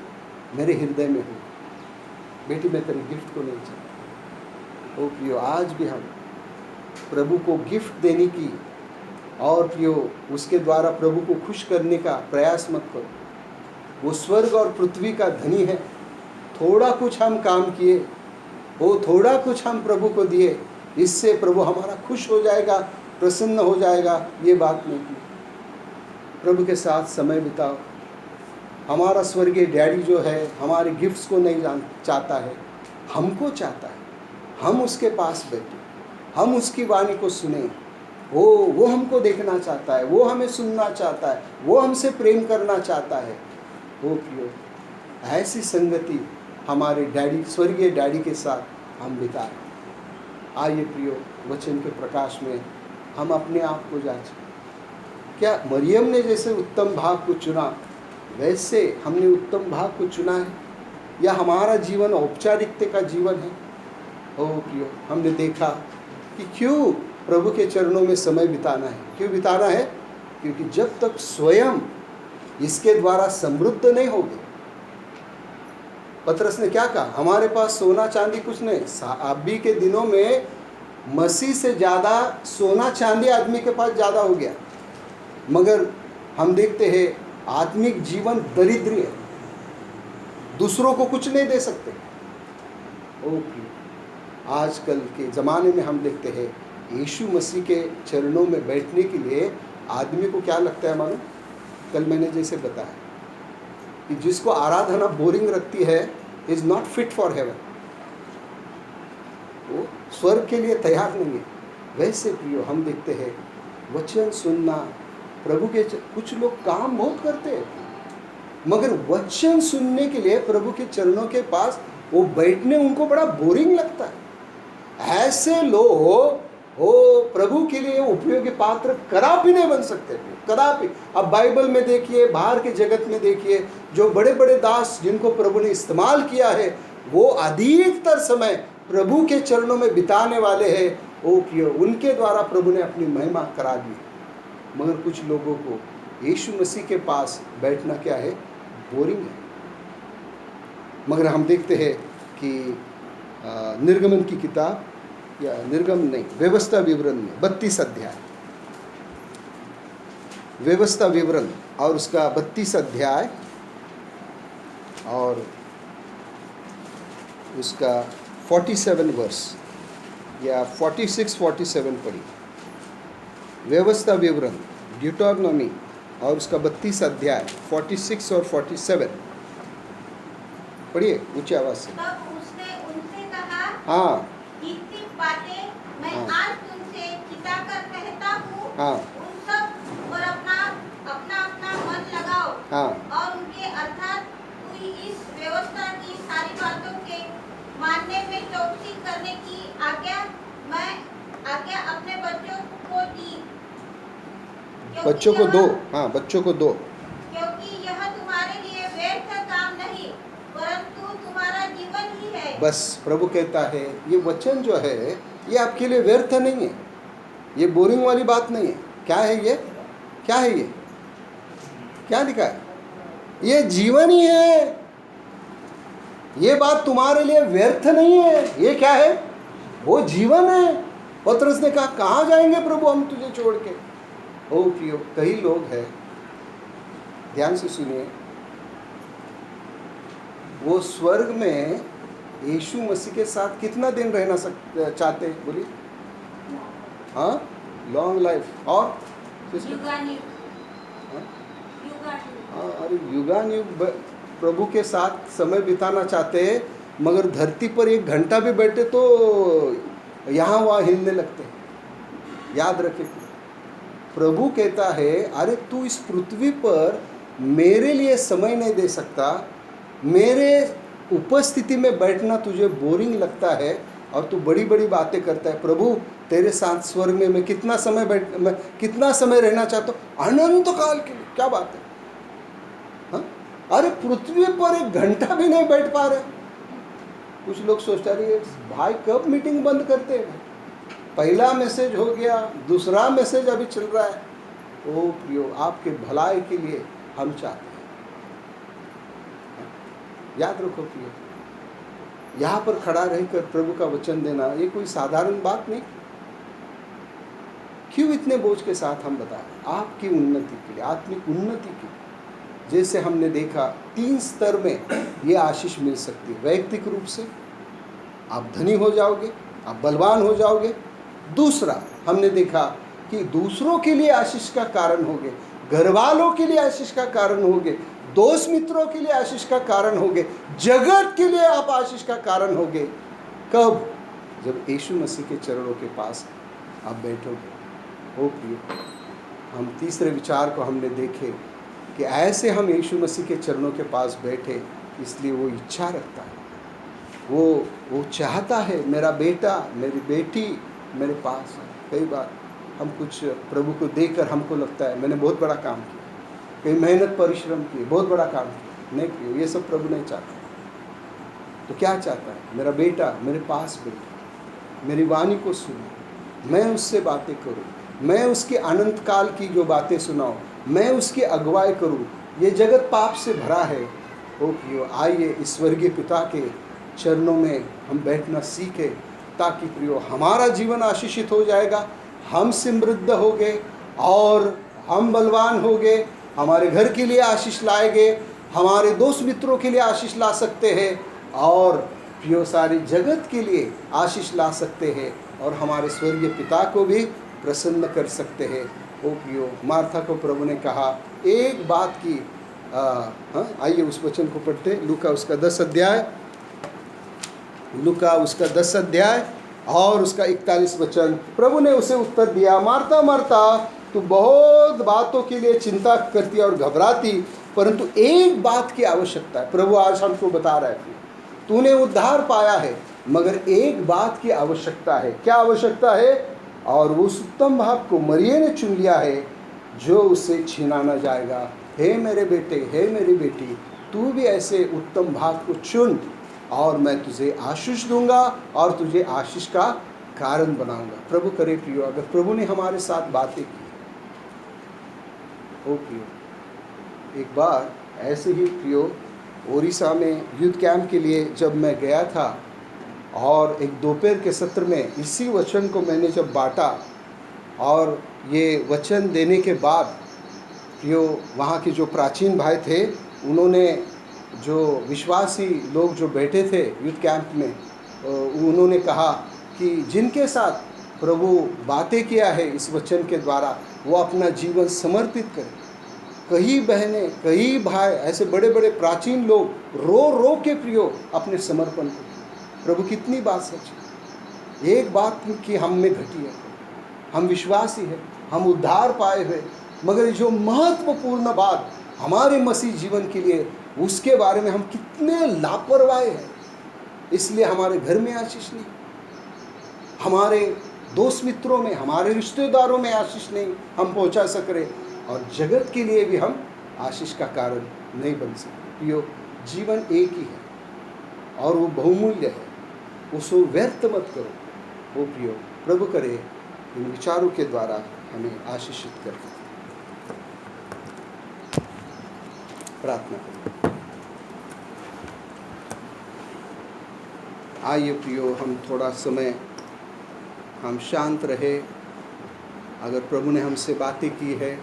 मेरे हृदय में हो। बेटी मैं तेरे गिफ्ट को नहीं चाहता। ओ प्रियो, आज भी हम प्रभु को गिफ्ट देने की और प्रियो उसके द्वारा प्रभु को खुश करने का प्रयास मत करो। वो स्वर्ग और पृथ्वी का धनी है। थोड़ा कुछ हम काम किए, वो थोड़ा कुछ हम प्रभु को दिए, इससे प्रभु हमारा खुश हो जाएगा, प्रसन्न हो जाएगा, ये बात नहीं की। प्रभु के साथ समय बिताओ। हमारा स्वर्गीय डैडी जो है हमारे गिफ्ट्स को नहीं चाहता है, हमको चाहता है। हम उसके पास बैठे, हम उसकी वाणी को सुने। वो हमको देखना चाहता है, वो हमें सुनना चाहता है, वो हमसे प्रेम करना चाहता है। वो प्रियो, ऐसी संगति हमारे डैडी, स्वर्गीय डैडी के साथ हम बिताएं। आइए प्रियो, वचन के प्रकाश में हम अपने आप को जांचें। क्या मरियम ने जैसे उत्तम भाग को चुना, वैसे हमने उत्तम भाग को चुना है, या हमारा जीवन औपचारिकता का जीवन है? ओ प्रियो, हमने देखा कि क्यों प्रभु के चरणों में समय बिताना है। क्यों बिताना है? क्योंकि जब तक स्वयं इसके द्वारा समृद्ध नहीं होगे। पतरस ने क्या कहा? हमारे पास सोना चांदी कुछ नहीं। अभी के दिनों में मसीह से ज़्यादा सोना चांदी आदमी के पास ज़्यादा हो गया, मगर हम देखते हैं आत्मिक जीवन दरिद्र है, दूसरों को कुछ नहीं दे सकते। आजकल के ज़माने में हम देखते हैं यीशु मसीह के चरणों में बैठने के लिए आदमी को क्या लगता है मालूम? कल मैंने जैसे बताया कि जिसको आराधना बोरिंग रखती है is not fit for heaven, वो स्वर्ग के लिए तैयार नहीं है। वैसे प्रियो, हम देखते हैं वचन सुनना, प्रभु के कुछ लोग काम बहुत करते हैं, मगर वचन सुनने के लिए प्रभु के चरणों के पास वो बैठने उनको बड़ा बोरिंग लगता है। ऐसे लोग वो प्रभु के लिए उपयोगी पात्र कदापि नहीं बन सकते, कदापि। अब बाइबल में देखिए, बाहर के जगत में देखिए, जो बड़े बड़े दास जिनको प्रभु ने इस्तेमाल किया है, वो अधिकतर समय प्रभु के चरणों में बिताने वाले हैं। वो प्रियो, उनके द्वारा प्रभु ने अपनी महिमा करा दी। मगर कुछ लोगों को यीशु मसीह के पास बैठना क्या है? बोरिंग है। मगर हम देखते हैं कि निर्गमन की किताब, या निर्गमन नहीं, व्यवस्था विवरण में 32 अध्याय, व्यवस्था विवरण और उसका 32 अध्याय और उसका 47 वर्स या 46-47 पढ़ी। व्यवस्था विवरण ड्यूटोनॉमी और उसका 32 अध्याय 46 और 47 पढ़िए ऊंची आवाज से। तब उसने उनसे कहा, हाँ, जितनी बातें मैं आज तुमसे चिताकर कहता हूँ, उन सब पर अपना मन लगाओ, और उनके अर्थात हुई इस व्यवस्था की सारी बातों के मानने में चौकसी करने की आज्ञा अपने बच्चों को दी। बच्चों को दो, हाँ, बच्चों को दो, क्योंकि यह तुम्हारे लिए व्यर्थ काम नहीं, परंतु तुम्हारा जीवन ही है। बस प्रभु कहता है ये वचन जो है ये आपके लिए व्यर्थ नहीं है, ये बोरिंग वाली बात नहीं है। क्या है ये? क्या है ये? क्या लिखा है? ये जीवन ही है। ये बात तुम्हारे लिए व्यर्थ नहीं है। ये क्या है? वो जीवन है। पतरस ने कहा, कहाँ जाएंगे प्रभु हम तुझे छोड़ के? ओ प्रियो, कई लोग हैं, ध्यान से सुनिए, वो स्वर्ग में यीशु मसीह के साथ कितना दिन रहना चाहते हैं? बोलिए। हाँ, लॉन्ग लाइफ और अरे युगानुयुग प्रभु के साथ समय बिताना चाहते हैं, मगर धरती पर 1 घंटा भी बैठे तो यहाँ वहाँ हिलने लगते हैं। याद रखे, प्रभु कहता है, अरे तू इस पृथ्वी पर मेरे लिए समय नहीं दे सकता, मेरे उपस्थिति में बैठना तुझे बोरिंग लगता है, और तू बड़ी बड़ी बातें करता है। प्रभु तेरे साथ स्वर्ग में मैं कितना समय रहना चाहता हूँ, अनंत काल के लिए। क्या बात है? हाँ? अरे पृथ्वी पर 1 घंटा भी नहीं बैठ पा रहे। कुछ लोग सोचते रहे भाई कब मीटिंग बंद करते हैं। पहला मैसेज हो गया, दूसरा मैसेज अभी चल रहा है। ओ प्रियो, आपके भलाई के लिए हम चाहते हैं। याद रखो प्रियो, यहाँ पर खड़ा रहकर प्रभु का वचन देना ये कोई साधारण बात नहीं। क्यों इतने बोझ के साथ हम बताएं? आपकी उन्नति के लिए, आत्मिक उन्नति के लिए। जैसे हमने देखा 3 स्तर में ये आशीष मिल सकती है। वैयक्तिक रूप से आप धनी हो जाओगे, आप बलवान हो जाओगे। दूसरा हमने देखा कि दूसरों के लिए आशीष का कारण होगे, घर वालों के लिए आशीष का कारण होगे, दोस्त मित्रों के लिए आशीष का कारण होगे, जगत के लिए आप आशीष का कारण होगे। कब? जब यीशु मसीह के चरणों के पास आप बैठोगे। ओ प्रियो, हम तीसरे विचार को हमने देखे कि ऐसे हम यीशु मसीह के चरणों के पास बैठे, इसलिए वो इच्छा रखता है, वो चाहता है मेरा बेटा मेरी बेटी मेरे पास है। कई बार हम कुछ प्रभु को देकर हमको लगता है मैंने बहुत बड़ा काम किया, कई मेहनत परिश्रम किए, बहुत बड़ा काम किया। नहीं प्रियो, ये सब प्रभु नहीं चाहता। तो क्या चाहता है? मेरा बेटा मेरे पास बैठे, मेरी वाणी को सुने, मैं उससे बातें करूं, मैं उसके अनंत काल की जो बातें सुनाऊं, मैं उसकी अगुवाई करूं। ये जगत पाप से भरा है। ओ प्रियो, आइए इस स्वर्गीय पिता के चरणों में हम बैठना सीखें, ताकि प्रियो हमारा जीवन आशीषित हो जाएगा, हम समृद्ध हो गए और हम बलवान हो गए, हमारे घर के लिए आशीष लाएंगे, हमारे दोस्त मित्रों के लिए आशीष ला सकते हैं, और प्रियो सारी जगत के लिए आशीष ला सकते हैं, और हमारे स्वर्गीय पिता को भी प्रसन्न कर सकते हैं। ओ प्रियो, मार्था को प्रभु ने कहा एक बात की, आइए उस वचन को पढ़ते, लूका उसका 10 अध्याय, लूका उसका 10 अध्याय और उसका 41 वचन। प्रभु ने उसे उत्तर दिया, मार्था मार्था, तू बहुत बातों के लिए चिंता करती और घबराती, परंतु एक बात की आवश्यकता है। प्रभु आज हमको बता रहा है, तूने उद्धार पाया है, मगर एक बात की आवश्यकता है। क्या आवश्यकता है? और उस उत्तम भाग को मरियम ने चुन लिया है, जो उसे छीना न जाएगा। हे मेरे बेटे, हे मेरी बेटी, तू भी ऐसे उत्तम भाग को चुन, और मैं तुझे आशीष दूंगा और तुझे आशीष का कारण बनाऊंगा। प्रभु करे प्रियो, अगर प्रभु ने हमारे साथ बातें की। ओ प्रियो, एक बार ऐसे ही प्रियो ओडिशा में यूथ कैंप के लिए जब मैं गया था, और एक दोपहर के सत्र में इसी वचन को मैंने जब बांटा, और ये वचन देने के बाद प्रियो वहाँ के जो प्राचीन भाई थे, उन्होंने जो विश्वासी लोग जो बैठे थे यूथ कैंप में, उन्होंने कहा कि जिनके साथ प्रभु बातें किया है इस वचन के द्वारा, वो अपना जीवन समर्पित करें। कई बहनें, कई भाई, ऐसे बड़े बड़े प्राचीन लोग रो रो के प्रियो अपने समर्पण को। प्रभु कितनी बात सच है। एक बात की हम में घटी है, हम विश्वासी हैं, हम उद्धार पाए हुए, मगर जो महत्वपूर्ण बात हमारे मसीह जीवन के लिए, उसके बारे में हम कितने लापरवाह हैं। इसलिए हमारे घर में आशीष नहीं, हमारे दोस्त मित्रों में, हमारे रिश्तेदारों में आशीष नहीं हम पहुंचा सक रहे, और जगत के लिए भी हम आशीष का कारण नहीं बन सकते। प्रियो, जीवन एक ही है और वो बहुमूल्य है, उसको व्यर्थ मत करो। वो प्रियो, प्रभु करे इन विचारों के द्वारा हमें आशीषित कर। प्रार्थना करें। आइए प्रियो, हम थोड़ा समय हम शांत रहे। अगर प्रभु ने हमसे बातें की है,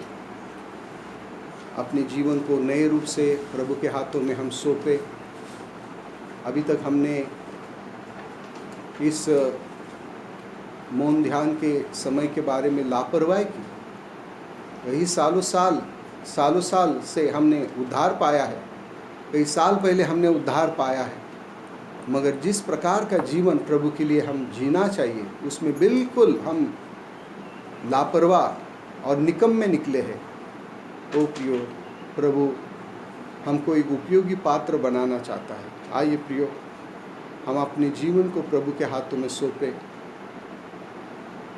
अपने जीवन को नए रूप से प्रभु के हाथों में हम सौंपे। अभी तक हमने इस मौन ध्यान के समय के बारे में लापरवाही की। कई सालों साल से हमने उद्धार पाया है, कई साल पहले हमने उद्धार पाया है, मगर जिस प्रकार का जीवन प्रभु के लिए हम जीना चाहिए, उसमें बिल्कुल हम लापरवाह और निकम्मे निकले हैं। ओ प्रियो, प्रभु हमको एक उपयोगी पात्र बनाना चाहता है। आइए प्रियो, हम अपने जीवन को प्रभु के हाथों में सौंपे।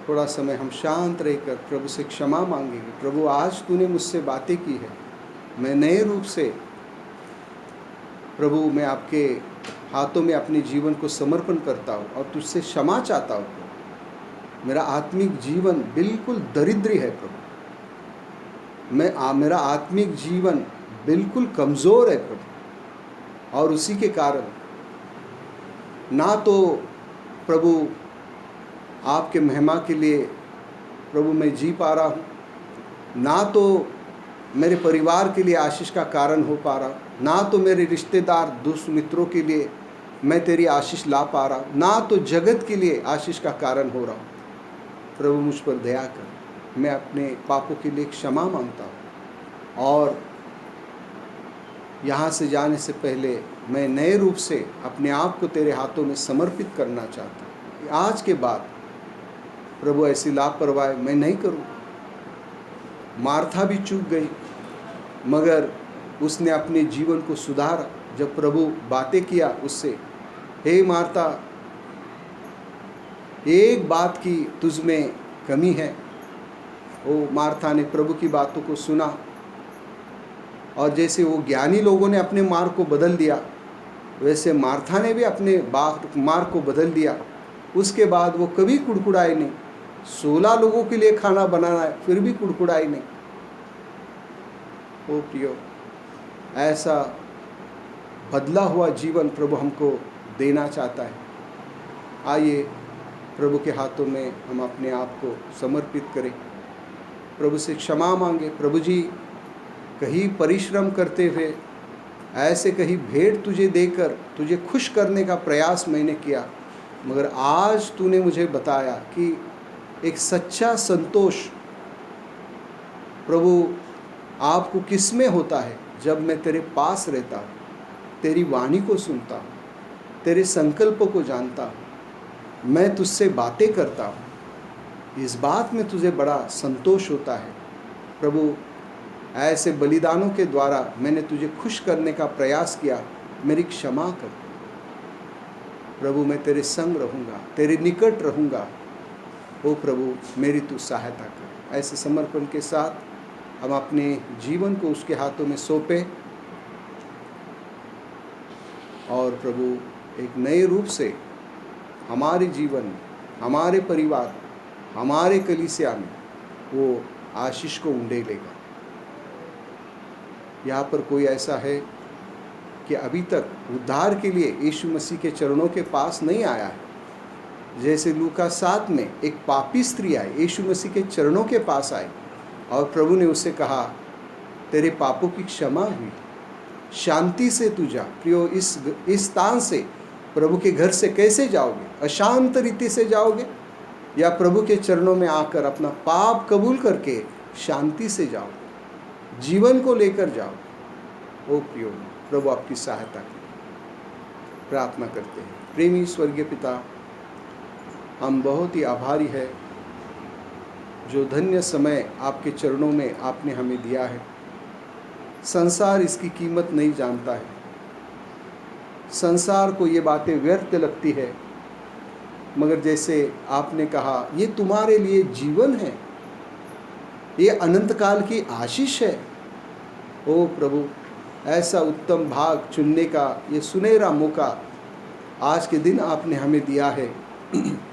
थोड़ा समय हम शांत रहकर प्रभु से क्षमा मांगेंगे। प्रभु, आज तूने मुझसे बातें की है, मैं नए रूप से प्रभु मैं आपके हाथों में अपने जीवन को समर्पण करता हूँ और तुझसे क्षमा चाहता हूँ। मेरा आत्मिक जीवन बिल्कुल दरिद्री है प्रभु। मेरा आत्मिक जीवन बिल्कुल कमज़ोर है प्रभु, और उसी के कारण ना तो प्रभु आपके महिमा के लिए प्रभु मैं जी पा रहा हूँ, ना तो मेरे परिवार के लिए आशीष का कारण हो पा रहा हूँ, ना तो मेरे रिश्तेदार दुष्ट मित्रों के लिए मैं तेरी आशीष ला पा रहा हूँ, ना तो जगत के लिए आशीष का कारण हो रहा हूँ। प्रभु मुझ पर दया कर। मैं अपने पापों के लिए क्षमा मांगता हूँ, और यहाँ से जाने से पहले मैं नए रूप से अपने आप को तेरे हाथों में समर्पित करना चाहता हूँ। आज के बाद प्रभु ऐसी लापरवाही मैं नहीं करूँ। मार्था भी चूक गई, मगर उसने अपने जीवन को सुधारा। जब प्रभु बातें किया उससे, हे मार्था, एक बात की तुझ में कमी है। वो मार्था ने प्रभु की बातों को सुना, और जैसे वो ज्ञानी लोगों ने अपने मार्ग को बदल दिया, वैसे मार्था ने भी अपने मार्ग को बदल दिया। उसके बाद वो कभी कुड़कुड़ाई नहीं। 16 लोगों के लिए खाना बनाना है, फिर भी कुड़कुड़ाई नहीं। ओ प्रियो, ऐसा बदला हुआ जीवन प्रभु हमको देना चाहता है। आइए प्रभु के हाथों में हम अपने आप को समर्पित करें, प्रभु से क्षमा मांगे। प्रभु जी, कहीं परिश्रम करते हुए ऐसे कहीं भेंट तुझे देकर तुझे खुश करने का प्रयास मैंने किया, मगर आज तूने मुझे बताया कि एक सच्चा संतोष प्रभु आपको किस में होता है। जब मैं तेरे पास रहता हूँ, तेरी वाणी को सुनता हूँ, तेरे संकल्पों को जानता हूँ, मैं तुझसे बातें करता हूँ, इस बात में तुझे बड़ा संतोष होता है। प्रभु, ऐसे बलिदानों के द्वारा मैंने तुझे खुश करने का प्रयास किया, मेरी क्षमा कर। प्रभु, मैं तेरे संग रहूँगा, तेरे निकट रहूँगा। ओ प्रभु, मेरी तू सहायता कर। ऐसे समर्पण के साथ हम अपने जीवन को उसके हाथों में सौंपें, और प्रभु एक नए रूप से हमारे जीवन में, हमारे परिवार, हमारे कलीसिया में वो आशीष को उंडेलेगा। यहाँ पर कोई ऐसा है कि अभी तक उद्धार के लिए यीशु मसीह के चरणों के पास नहीं आया है, जैसे लूका 7 में एक पापी स्त्री आई, यीशु मसीह के चरणों के पास आई, और प्रभु ने उसे कहा, तेरे पापों की क्षमा हुई, शांति से तू जा। प्रियो, इस स्थान से, प्रभु के घर से कैसे जाओगे? अशांत रीति से जाओगे, या प्रभु के चरणों में आकर अपना पाप कबूल करके शांति से जाओगे, जीवन को लेकर जाओ? ओ प्रियो, प्रभु आपकी सहायता करें। प्रार्थना करते हैं। प्रेमी स्वर्गीय पिता, हम बहुत ही आभारी है जो धन्य समय आपके चरणों में आपने हमें दिया है। संसार इसकी कीमत नहीं जानता है। संसार को ये बातें व्यर्थ लगती है, मगर जैसे आपने कहा, ये तुम्हारे लिए जीवन है, ये अनंत काल की आशीष है। ओ प्रभु, ऐसा उत्तम भाग चुनने का ये सुनहरा मौका आज के दिन आपने हमें दिया है।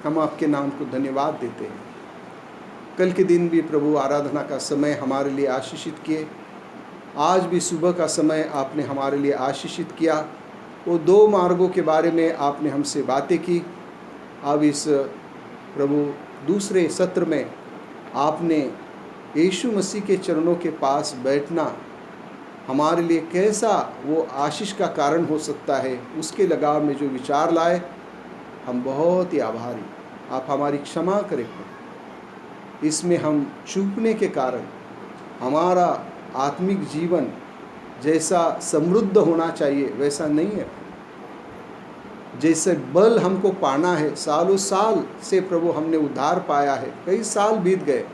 हम आपके नाम को धन्यवाद देते हैं। कल के दिन भी प्रभु आराधना का समय हमारे लिए आशीषित किए, आज भी सुबह का समय आपने हमारे लिए आशीषित किया। वो 2 मार्गों के बारे में आपने हमसे बातें की। अब इस प्रभु दूसरे सत्र में आपने यीशु मसीह के चरणों के पास बैठना हमारे लिए कैसा वो आशीष का कारण हो सकता है, उसके लगाव में जो विचार लाए, हम बहुत ही आभारी। आप हमारी क्षमा करें। इसमें हम चूकने के कारण हमारा आत्मिक जीवन जैसा समृद्ध होना चाहिए वैसा नहीं है। जैसे बल हमको पाना है, सालों साल से प्रभु हमने उद्धार पाया है, कई साल बीत गए,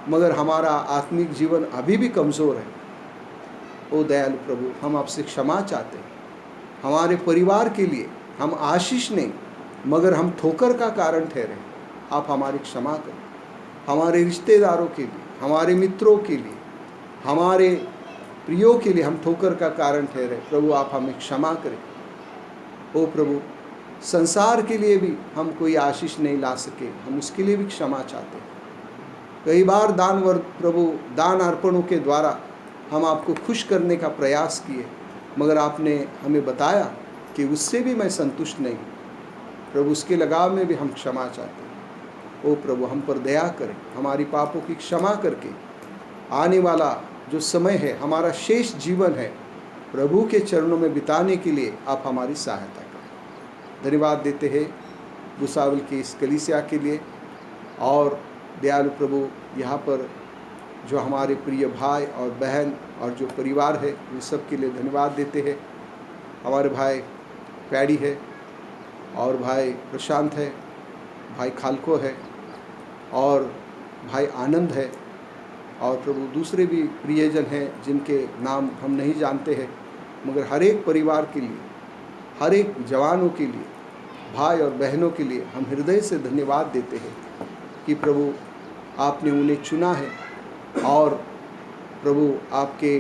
मगर हमारा आत्मिक जीवन अभी भी कमज़ोर है। ओ दयालु प्रभु, हम आपसे क्षमा चाहते हैं। हमारे परिवार के लिए हम आशीष नहीं, मगर हम ठोकर का कारण ठहरे। आप हमारी क्षमा करें। हमारे रिश्तेदारों के लिए, हमारे मित्रों के लिए, हमारे प्रियों के लिए हम ठोकर का कारण ठहरे। प्रभु, आप हमें क्षमा करें। ओ प्रभु, संसार के लिए भी हम कोई आशीष नहीं ला सके, हम उसके लिए भी क्षमा चाहते हैं। कई बार प्रभु दान अर्पणों के द्वारा हम आपको खुश करने का प्रयास किए, मगर आपने हमें बताया कि उससे भी मैं संतुष्ट नहीं। प्रभु उसके लगाव में भी हम क्षमा चाहते हैं। ओ प्रभु, हम पर दया करें, हमारी पापों की क्षमा करके आने वाला जो समय है, हमारा शेष जीवन है, प्रभु के चरणों में बिताने के लिए आप हमारी सहायता करें। धन्यवाद देते हैं भूसावल की इस कलीसिया के लिए, और दयालु प्रभु यहाँ पर जो हमारे प्रिय भाई और बहन और जो परिवार है, उन सब के लिए धन्यवाद देते हैं। हमारे भाई पैडी है, और भाई प्रशांत है, भाई खालको है, और भाई आनंद है, और प्रभु दूसरे भी प्रियजन हैं जिनके नाम हम नहीं जानते हैं, मगर हर एक परिवार के लिए, हर एक जवानों के लिए, भाई और बहनों के लिए हम हृदय से धन्यवाद देते हैं कि प्रभु आपने उन्हें चुना है और प्रभु आपके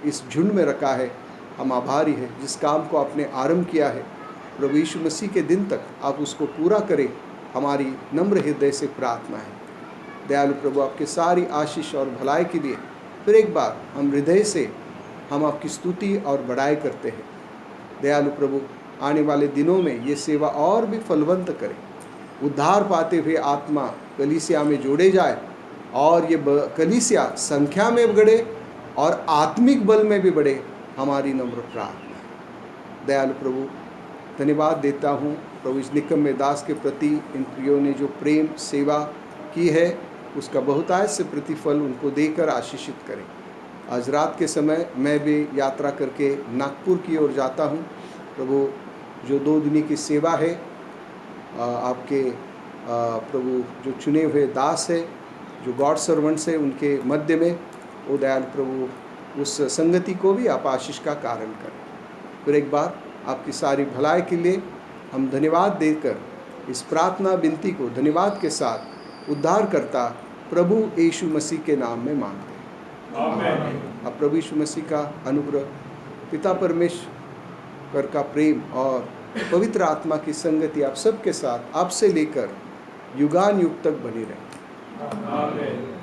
इस झुंड में रखा है। हम आभारी हैं। जिस काम को आपने आरंभ किया है, प्रभु यीशु मसीह के दिन तक आप उसको पूरा करें, हमारी नम्र हृदय से प्रार्थना है। दयालु प्रभु, आपके सारी आशीष और भलाई के लिए फिर एक बार हम हृदय से हम आपकी स्तुति और बड़ाई करते हैं। दयालु प्रभु, आने वाले दिनों में ये सेवा और भी फलवंत करें, उद्धार पाते हुए आत्मा कलीसिया में जोड़े जाए, और ये कलीसिया संख्या में बढ़े और आत्मिक बल में भी बढ़े, हमारी नम्र प्रार्थना है। दयालु प्रभु, धन्यवाद देता हूँ प्रभु इस निकम्मे दास के प्रति, इन प्रियों ने जो प्रेम सेवा की है, उसका बहुतायत से प्रतिफल उनको देकर आशीषित करें। आज रात के समय मैं भी यात्रा करके नागपुर की ओर जाता हूँ। प्रभु, जो 2 दिन की सेवा है, आपके प्रभु जो चुने हुए दास है, जो गॉड सर्वेंट्स है, उनके मध्य में वो दयाल प्रभु उस संगति को भी आप आशीष का कारण करें। फिर एक बार आपकी सारी भलाई के लिए हम धन्यवाद देकर इस प्रार्थना विनती को धन्यवाद के साथ उद्धारकर्ता प्रभु यीशु मसीह के नाम में मांगते हैं, आमीन। अब प्रभु यीशु मसीह का अनुग्रह, पिता परमेश्वर का प्रेम और पवित्र आत्मा की संगति आप सबके साथ, आपसे लेकर युगान युग तक बनी रहे। आमीन।